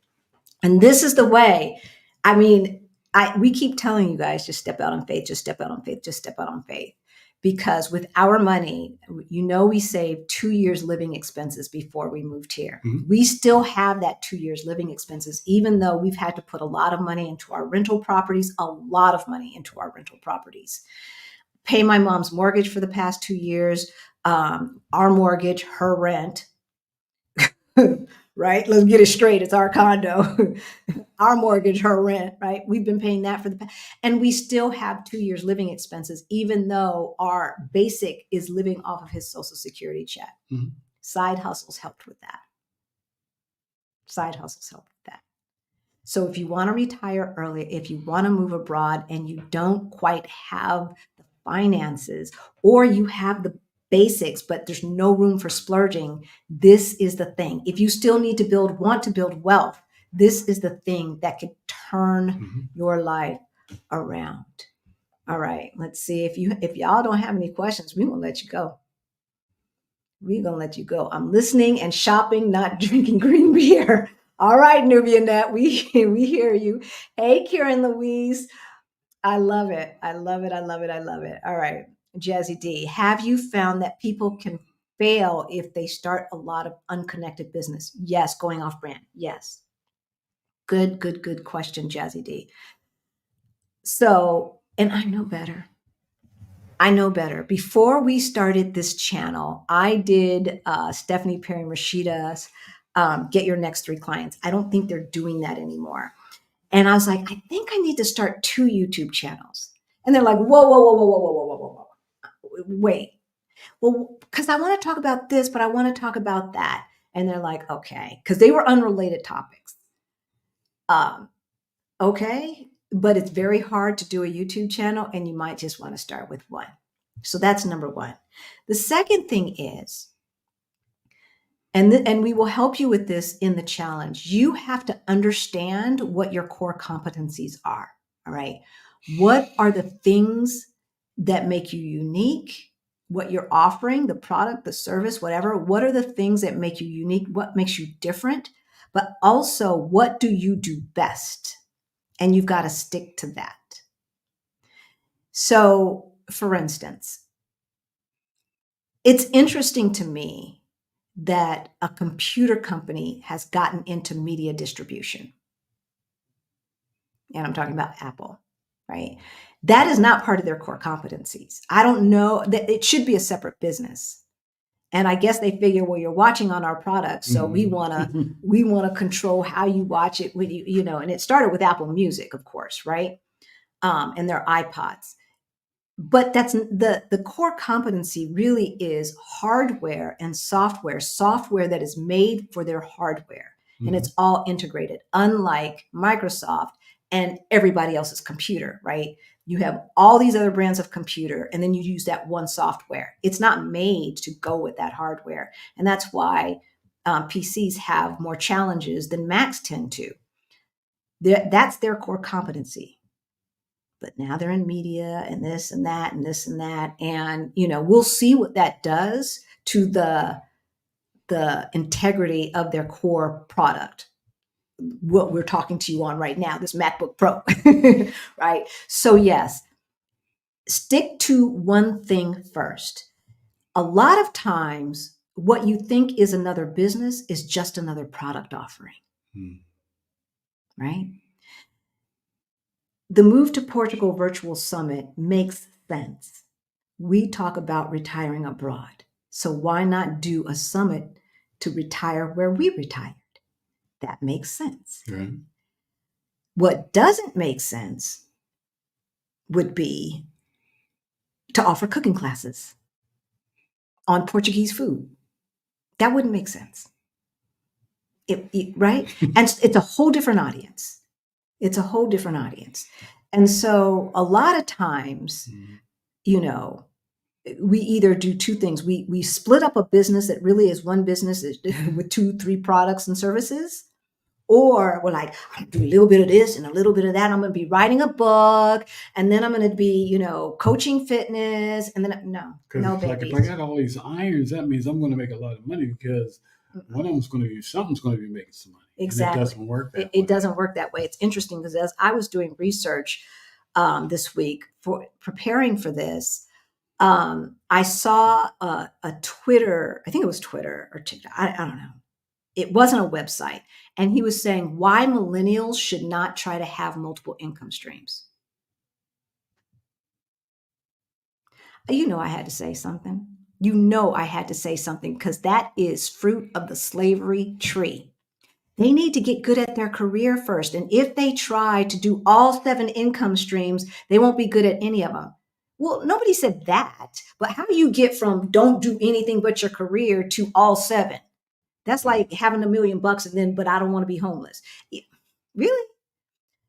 And this is the way. I mean, we keep telling you guys, just step out on faith, just step out on faith, just step out on faith. Because with our money, we saved 2 years living expenses before we moved here. We still have that 2 years living expenses, even though we've had to put a lot of money into our rental properties, Pay my mom's mortgage for the past 2 years, our mortgage, her rent, right? Let's get it straight. It's our condo, our mortgage, her rent, right? We've been paying that for the past, and we still have 2 years living expenses, even though our basic is living off of his Social Security check. Side hustles helped with that. So if you want to retire early, if you want to move abroad and you don't quite have the finances, or you have the basics, but there's no room for splurging, this is the thing. If you still want to build wealth, this is the thing that could turn your life around. All right, let's see. If y'all don't have any questions, we're gonna let you go. I'm listening and shopping, not drinking green beer. All right, Nubia Net, we hear you. Hey, Karen Louise. I love it. All right. Jazzy D, have you found that people can fail if they start a lot of unconnected business? Yes. Going off brand. Yes. Good question, Jazzy D. So, and I know better. Before we started this channel, I did Stephanie Perry and Rashida's Get Your Next 3 Clients. I don't think they're doing that anymore. And I was like, I think I need to start 2 YouTube channels. And they're like, whoa. Wait. Well, because I want to talk about this, but I want to talk about that. And they're like, okay, because they were unrelated topics. Okay, but it's very hard to do a YouTube channel and you might just want to start with 1. So that's number 1. The second thing is And we will help you with this in the challenge. You have to understand what your core competencies are. All right. What are the things that make you unique? What you're offering, the product, the service, whatever. What are the things that make you unique? What makes you different? But also, what do you do best? And you've got to stick to that. So, for instance, it's interesting to me that a computer company has gotten into media distribution. And I'm talking about Apple, right? That is not part of their core competencies. I don't know that it should be a separate business. And I guess they figure, well, you're watching on our product, so we want to control how you watch it with you, and it started with Apple Music, of course, right? And their iPods. But that's the core competency really is hardware and software that is made for their hardware. And it's all integrated, unlike Microsoft and everybody else's computer, right? You have all these other brands of computer, and then you use that one software. It's not made to go with that hardware. And that's why PCs have more challenges than Macs tend to. That's their core competency. But now they're in media and this and that and this and that. And, we'll see what that does to the integrity of their core product. What we're talking to you on right now, this MacBook Pro, right? So yes, stick to one thing first. A lot of times, what you think is another business is just another product offering, right? The Move to Portugal Virtual Summit makes sense. We talk about retiring abroad. So why not do a summit to retire where we retired? That makes sense. Right. What doesn't make sense would be to offer cooking classes on Portuguese food. That wouldn't make sense. Right? And it's a whole different audience. It's a whole different audience. And so a lot of times, we either do two things. We split up a business that really is one business with 2-3 products and services, or we're like, I'm gonna do a little bit of this and a little bit of that. I'm going to be writing a book, and then I'm going to be, coaching fitness, and then no, babies. Like if I got all these irons, that means I'm going to make a lot of money because one of them's going to be something's going to be making some money. Exactly. And it doesn't work that way. It doesn't work that way. It's interesting because as I was doing research this week for preparing for this, I saw a Twitter, I think it was Twitter or TikTok, I don't know. It wasn't a website. And he was saying why millennials should not try to have multiple income streams. I had to say something. I had to say something because that is fruit of the slavery tree. They need to get good at their career first. And if they try to do all 7 income streams, they won't be good at any of them. Well, nobody said that. But how do you get from don't do anything but your career to all 7? That's like having $1 million and then, but I don't want to be homeless. Really?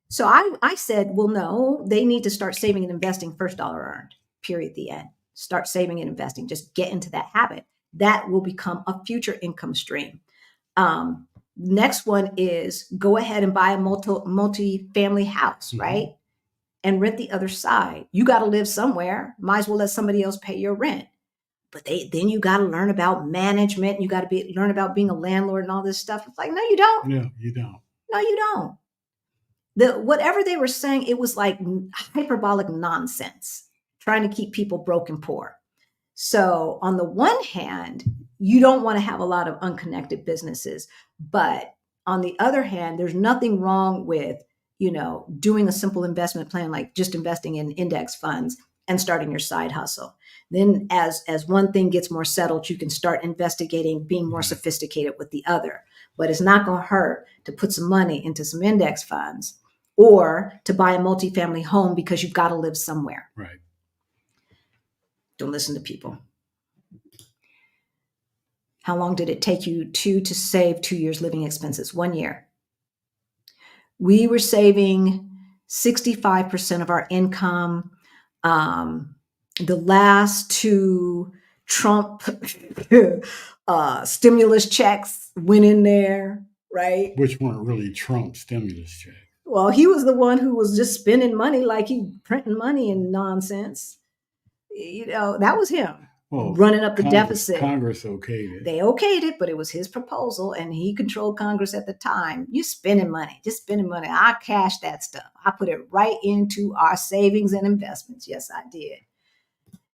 So I said, well, no, they need to start saving and investing first dollar earned, period, the end. Start saving and investing. Just get into that habit. That will become a future income stream. Next one is go ahead and buy a multi-family house, right? And rent the other side. You got to live somewhere. Might as well let somebody else pay your rent. But then you got to learn about management. You got to learn about being a landlord and all this stuff. It's like, no, you don't. No, you don't. No, you don't. Whatever they were saying, it was like hyperbolic nonsense, trying to keep people broke and poor. So on the one hand, you don't want to have a lot of unconnected businesses. But on the other hand, there's nothing wrong with, doing a simple investment plan, like just investing in index funds and starting your side hustle. Then as one thing gets more settled, you can start investigating being more sophisticated with the other. But it's not going to hurt to put some money into some index funds or to buy a multifamily home because you've got to live somewhere. Right. Don't listen to people. How long did it take you to save 2 years living expenses? 1 year. We were saving 65% of our income. The last 2 Trump stimulus checks went in there, right? Which weren't really Trump stimulus checks. Well, he was the one who was just spending money like he printing money and nonsense. That was him running up the deficit. Congress okayed it. They okayed it, but it was his proposal, and he controlled Congress at the time. You spending money, just spending money. I cashed that stuff. I put it right into our savings and investments. Yes, I did.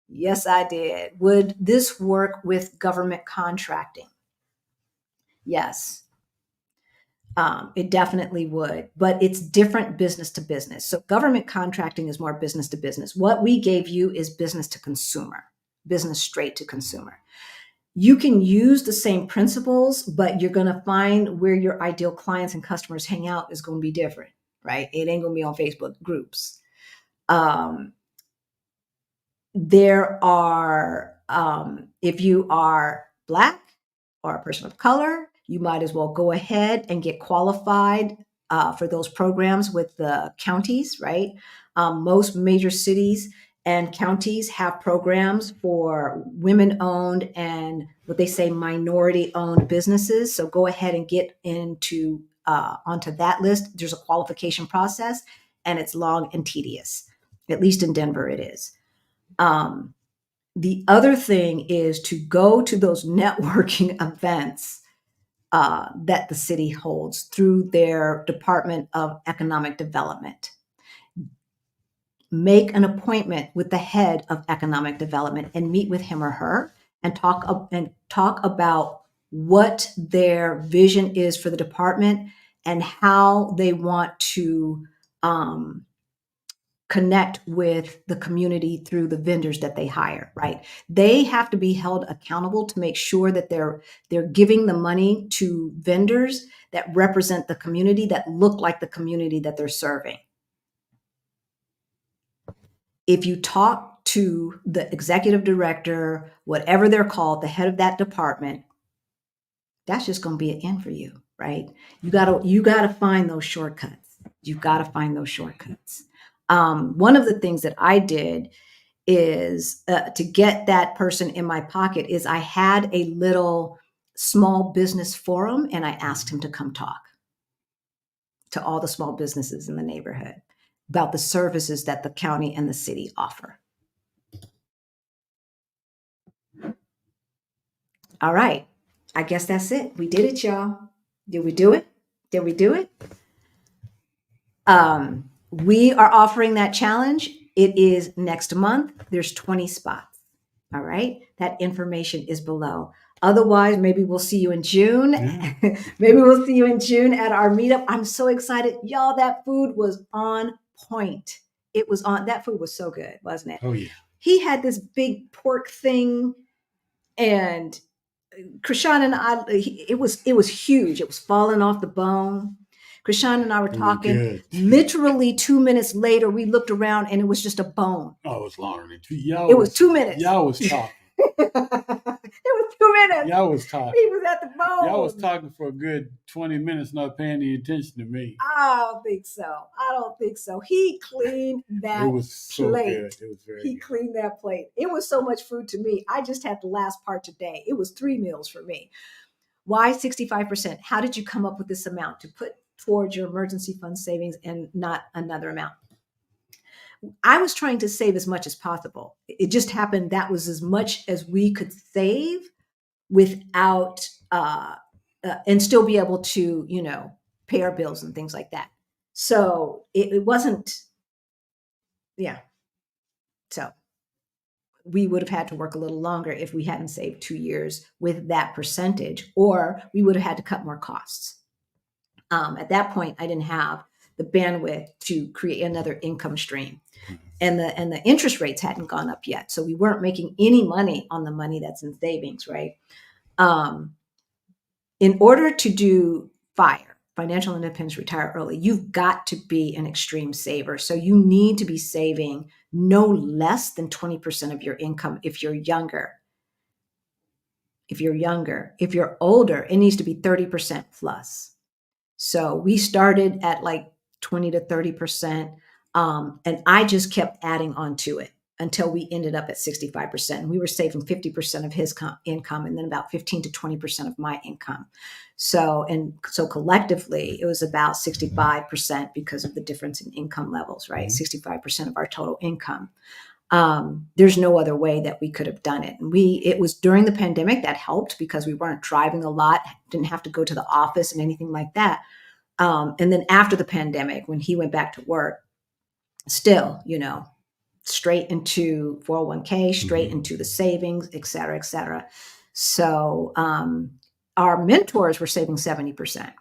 Yes, I did. Would this work with government contracting? Yes. It definitely would, but it's different business to business. So government contracting is more business to business. What we gave you is business to consumer, business straight to consumer. You can use the same principles, but you're going to find where your ideal clients and customers hang out is going to be different, right? It ain't going to be on Facebook groups. There are, if you are Black or a person of color, you might as well go ahead and get qualified for those programs with the counties, right? Most major cities and counties have programs for women-owned and what they say minority-owned businesses. So go ahead and get onto that list. There's a qualification process, and it's long and tedious. At least in Denver, it is. The other thing is to go to those networking events that the city holds through their Department of Economic Development. Make an appointment with the head of economic development and meet with him or her and talk about what their vision is for the department and how they want to connect with the community through the vendors that they hire, right? They have to be held accountable to make sure that they're giving the money to vendors that represent the community, that look like the community that they're serving. If you talk to the executive director, whatever they're called, the head of that department, that's just going to be an end for you, right? You gotta find those shortcuts. You gotta find those shortcuts. One of the things that I did is to get that person in my pocket is I had a little small business forum, and I asked him to come talk to all the small businesses in the neighborhood about the services that the county and the city offer. All right. I guess that's it. We did it, y'all. Did we do it? Did we do it? We are offering that challenge. It is next month. There's 20 spots. All right. That information is below. Otherwise, maybe we'll see you in June. Yeah. Maybe we'll see you in June at our meetup. I'm so excited. Y'all, that food was on point. That food was so good, wasn't it? Oh, yeah. He had this big pork thing, and Krishan and I, it was huge. It was falling off the bone. Krishan and I were talking. Literally 2 minutes later, we looked around and it was just a bone. Oh, it was longer than 2. It was 2 minutes. Y'all was talking. It was 2 minutes. Y'all was talking. He was at the bone. Y'all was talking for a good 20 minutes, not paying any attention to me. I don't think so. He cleaned that plate. It was so good. It was very good. He cleaned that plate. It was so much food to me. I just had the last part today. It was 3 meals for me. Why 65%? How did you come up with this amount to put towards your emergency fund savings and not another amount? I was trying to save as much as possible. It just happened that was as much as we could save without and still be able to, pay our bills and things like that. So it wasn't, yeah. So we would have had to work a little longer if we hadn't saved 2 years with that percentage, or we would have had to cut more costs. At that point, I didn't have the bandwidth to create another income stream. And the interest rates hadn't gone up yet. So we weren't making any money on the money that's in savings, right? In order to do FIRE, financial independence, retire early, you've got to be an extreme saver. So you need to be saving no less than 20% of your income if you're younger. If you're older, it needs to be 30% plus. So we started at like 20 to 30%. And I just kept adding on to it. until we ended up at 65%. We were saving 50% of his income and then about 15 to 20% of my income. So collectively, it was about 65% because of the difference in income levels, right? 65% of our total income. There's no other way that we could have done it. And it was during the pandemic that helped because we weren't driving a lot, didn't have to go to the office and anything like that. And then after the pandemic, when he went back to work, still, straight into 401k, straight into the savings, et cetera, et cetera. So our mentors were saving 70%.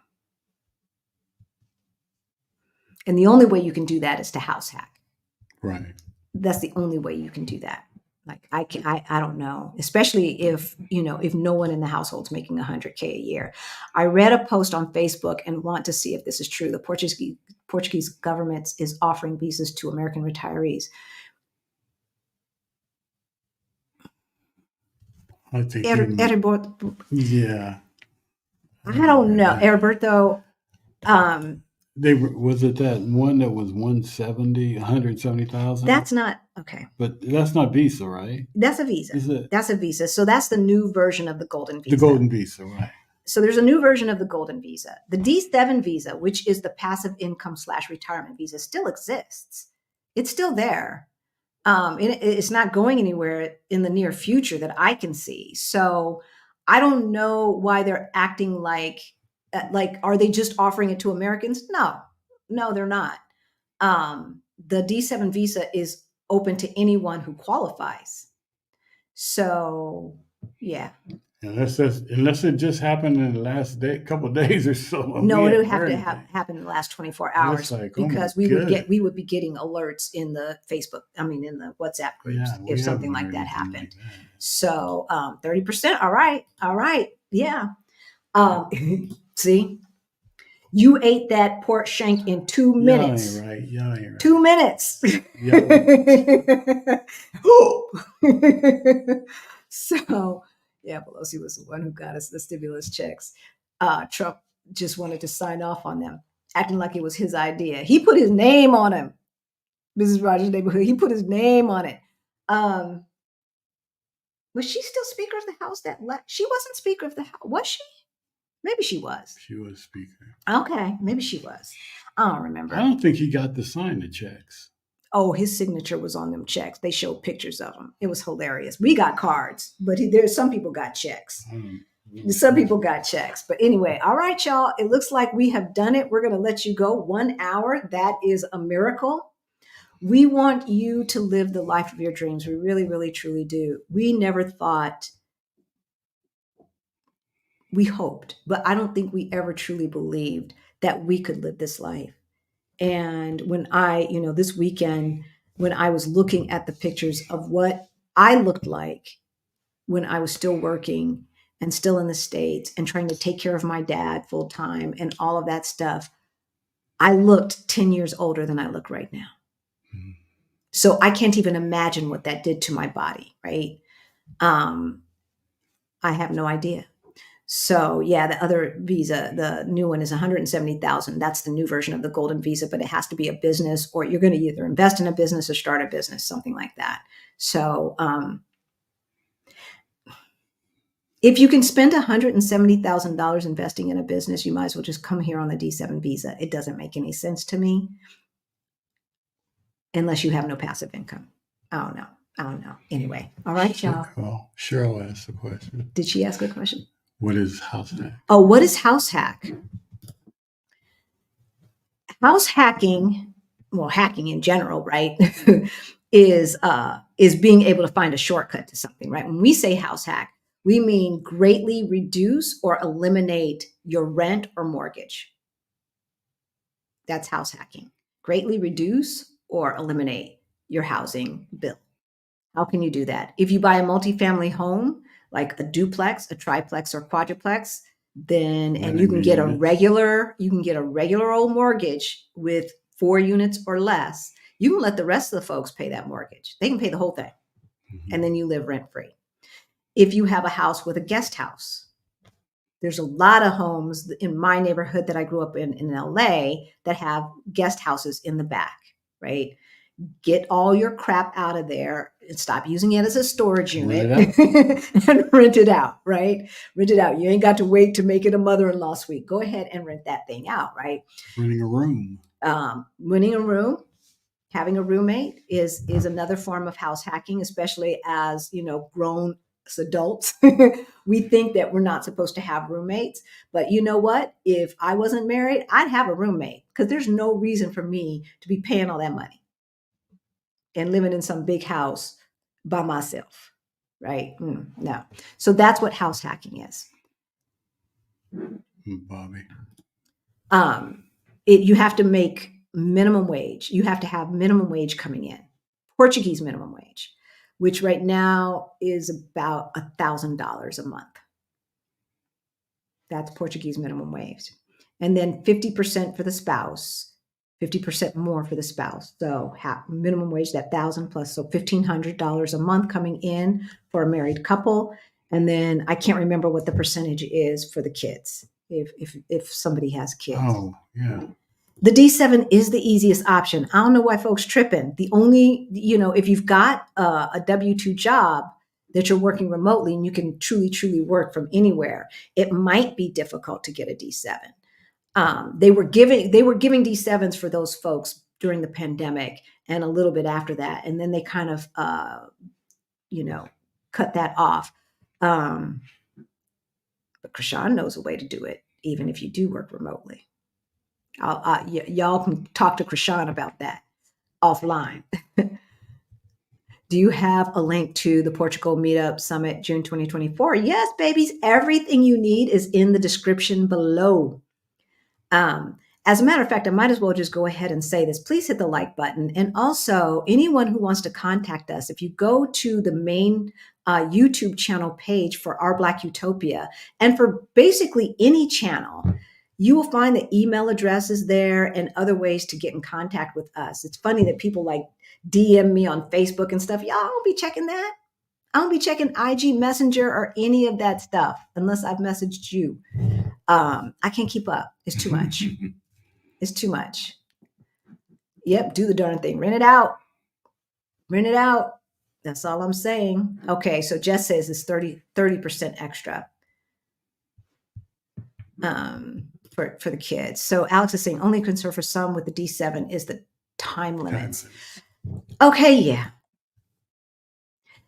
And the only way you can do that is to house hack. Right. That's the only way you can do that. Like I don't know, especially if no one in the household's making $100K a year. I read a post on Facebook and want to see if this is true. The Portuguese government is offering visas to American retirees. I think yeah. I don't know. Heriberto. Was it that one that was 170,000? That's not okay. But that's not Visa, right? That's a Visa. That's a Visa. So that's the new version of the Golden Visa. The Golden Visa, right. So there's a new version of the Golden Visa. The D7 visa, which is the passive income / retirement visa, still exists. It's still there. It's not going anywhere in the near future that I can see. So I don't know why they're acting like, are they just offering it to Americans? No, they're not. The D7 visa is open to anyone who qualifies. So, yeah. Unless it just happened in the last couple of days or so. No, it would have to happen in the last 24 hours because we would be getting alerts in the Facebook, in the WhatsApp groups if something like that happened. So 30%. All right. Yeah. See, you ate that pork shank in 2 minutes. Y'all ain't right. 2 minutes. So, yeah, Pelosi was the one who got us the stimulus checks. Trump just wanted to sign off on them, acting like it was his idea. He put his name on them. Mrs. Rogers' Neighborhood. He put his name on it. Was she still Speaker of the House? She wasn't Speaker of the House, was she? Maybe she was. She was Speaker. Okay, maybe she was. I don't remember. I don't think he got to sign the checks. Oh, his signature was on them checks. They showed pictures of them. It was hilarious. We got cards, but some people got checks. Some people got checks. But anyway, all right, y'all. It looks like we have done it. We're going to let you go 1 hour. That is a miracle. We want you to live the life of your dreams. We really, really, truly do. We never thought, we hoped, but I don't think we ever truly believed that we could live this life. And when this weekend, when I was looking at the pictures of what I looked like when I was still working and still in the States and trying to take care of my dad full time and all of that stuff, I looked 10 years older than I look right now. Mm-hmm. So I can't even imagine what that did to my body, right? I have no idea. So yeah, the other visa, the new one is 170,000. That's the new version of the Golden Visa, but it has to be a business, or you're going to either invest in a business or start a business, something like that. So if you can spend $170,000 investing in a business, you might as well just come here on the D7 visa. It doesn't make any sense to me unless you have no passive income. I don't know. Anyway, all right, y'all. Well, Cheryl asked a question. Did she ask a question? What is house hack? Oh, what is house hack? House hacking, well, hacking in general, right, is being able to find a shortcut to something, right? When we say house hack, we mean greatly reduce or eliminate your rent or mortgage. That's house hacking. Greatly reduce or eliminate your housing bill. How can you do that? If you buy a multifamily home, like a duplex, a triplex, or quadruplex, then and you can get a regular old mortgage with 4 units or less. You can let the rest of the folks pay that mortgage. They can pay the whole thing, and then you live rent free. If you have a house with a guest house, there's a lot of homes in my neighborhood that I grew up in LA that have guest houses in the back, right? Get all your crap out of there and stop using it as a storage unit Rent and rent it out, right? Rent it out. You ain't got to wait to make it a mother-in-law suite. Go ahead and rent that thing out, right? Renting a room. Renting a room, having a roommate is another form of house hacking, especially as, grown adults. We think that we're not supposed to have roommates, but you know what? If I wasn't married, I'd have a roommate because there's no reason for me to be paying all that money and living in some big house by myself, right? No. So that's what house hacking is. Bobby. You have to make minimum wage. You have to have minimum wage coming in, Portuguese minimum wage, which right now is about $1,000 a month. That's Portuguese minimum wage. And then 50% for the spouse, 50% more for the spouse. So minimum wage, that 1,000 plus, so $1,500 a month coming in for a married couple. And then I can't remember what the percentage is for the kids, if somebody has kids. Oh, yeah. The D7 is the easiest option. I don't know why folks tripping. The only, if you've got a W-2 job that you're working remotely and you can truly work from anywhere, it might be difficult to get a D7. They were giving D7s for those folks during the pandemic and a little bit after that, and then they kind of cut that off. But Krishan knows a way to do it, even if you do work remotely. Y'all can talk to Krishan about that offline. Do you have a link to the Portugal Meetup Summit June 2024? Yes, babies. Everything you need is in the description below. As a matter of fact, I might as well just go ahead and say this. Please hit the like button. And also, anyone who wants to contact us, if you go to the main YouTube channel page for Our Black Utopia, and for basically any channel, you will find the email addresses there and other ways to get in contact with us. It's funny that people like DM me on Facebook and stuff. Y'all don't be checking that. I don't be checking IG Messenger or any of that stuff unless I've messaged you. I can't keep up. It's too much. It's too much. Yep, do the darn thing. Rent it out. Rent it out. That's all I'm saying. Okay, so Jess says it's 30% extra for the kids. So Alex is saying only concern for some with the D7 is the time limits. Okay, yeah.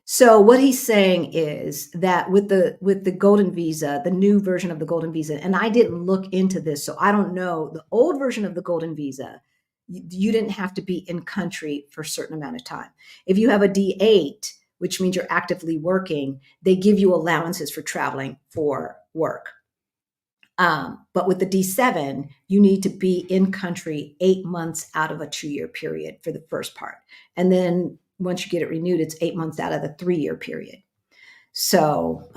So what he's saying is that with the golden visa, the new version of the golden visa, and I didn't look into this, so I don't know. The old version of the golden visa, you didn't have to be in country for a certain amount of time. If you have a D8, which means you're actively working, they give you allowances for traveling for work. But with the D7, you need to be in country 8 months out of a 2-year period for the first part. And then once you get it renewed, it's 8 months out of the 3-year period. So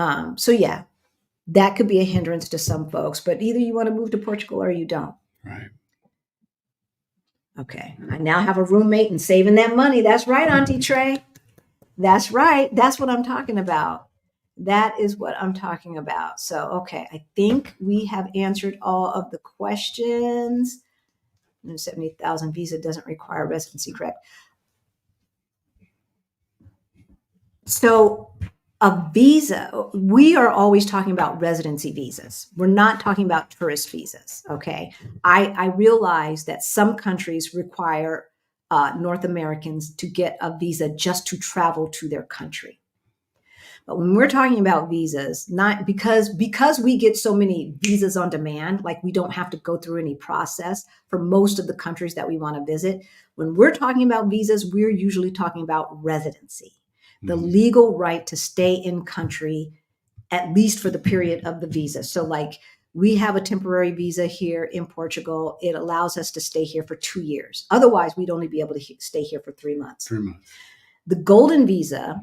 yeah, that could be a hindrance to some folks, but either you want to move to Portugal or you don't. Right. Okay. I now have a roommate and saving that money. That's right, Auntie Trey. That's right. That's what I'm talking about. That is what I'm talking about. So, okay, I think we have answered all of the questions. 70,000 visa doesn't require residency, correct? So a visa, we are always talking about residency visas. We're not talking about tourist visas, okay? I realize that some countries require North Americans to get a visa just to travel to their country. But when we're talking about visas, not because we get so many visas on demand, like we don't have to go through any process for most of the countries that we want to visit. When we're talking about visas, we're usually talking about residency, the legal right to stay in country, at least for the period of the visa. So like we have a temporary visa here in Portugal. It allows us to stay here for 2 years. Otherwise, we'd only be able to stay here for 3 months. 3 months. The golden visa,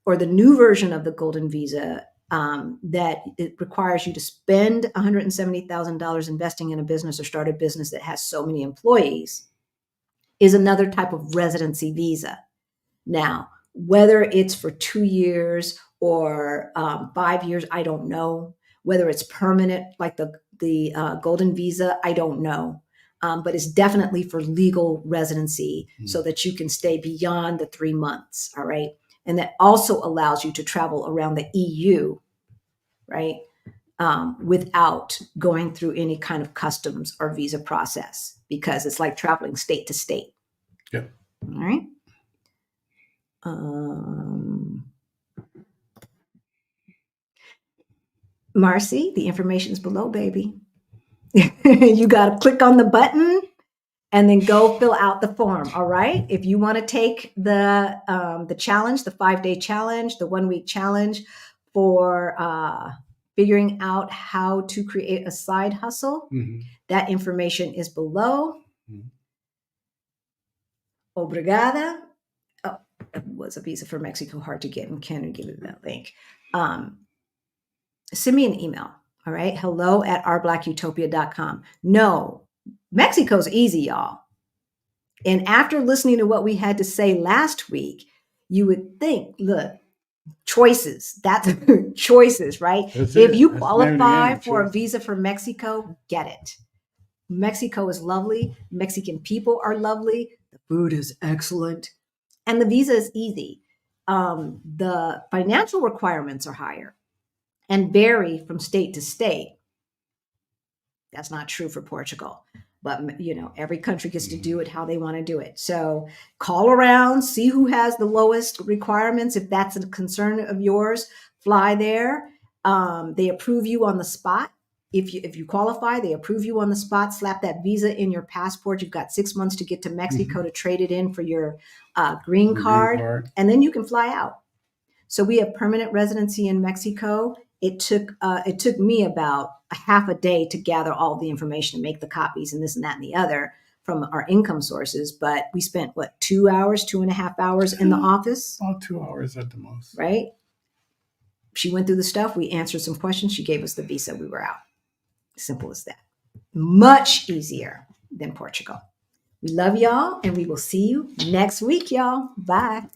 or the new version of the golden visa, that it requires you to spend $170,000 investing in a business or start a business that has so many employees, is another type of residency visa. Now, whether it's for 2 years or 5 years, I don't know. Whether it's permanent, like the golden visa, I don't know. but it's definitely for legal residency so that you can stay beyond the 3 months. All right. And that also allows you to travel around the EU, right? Without going through any kind of customs or visa process, because it's like traveling state to state. Yep. All right. Marcy, the information is below, baby. You got to click on the button and then go fill out the form. All right. If you want to take the challenge, the 5-day challenge, the 1-week challenge for figuring out how to create a side hustle, that information is below. Obrigada. Oh, it was a visa for Mexico, hard to get, and can give you that link. Send me an email. All right. hello@ourblackutopia.com. No, Mexico's easy, y'all. And after listening to what we had to say last week, you would think, look, choices, that's choices, right? If you qualify for a visa for Mexico, get it. Mexico is lovely. Mexican people are lovely. The food is excellent. And the visa is easy. The financial requirements are higher and vary from state to state. That's not true for Portugal, but every country gets to do it how they want to do it. So call around, see who has the lowest requirements. If that's a concern of yours, fly there. They approve you on the spot. If you qualify, they approve you on the spot. Slap that visa in your passport. You've got 6 months to get to Mexico to trade it in for your green card, and then you can fly out. So we have permanent residency in Mexico. It took me about a half a day to gather all the information, make the copies and this and that and the other from our income sources. But we spent 2 hours, 2.5 hours in the office? About 2 hours at the most. Right? She went through the stuff. We answered some questions. She gave us the visa. We were out. Simple as that. Much easier than Portugal. We love y'all, and we will see you next week, y'all. Bye.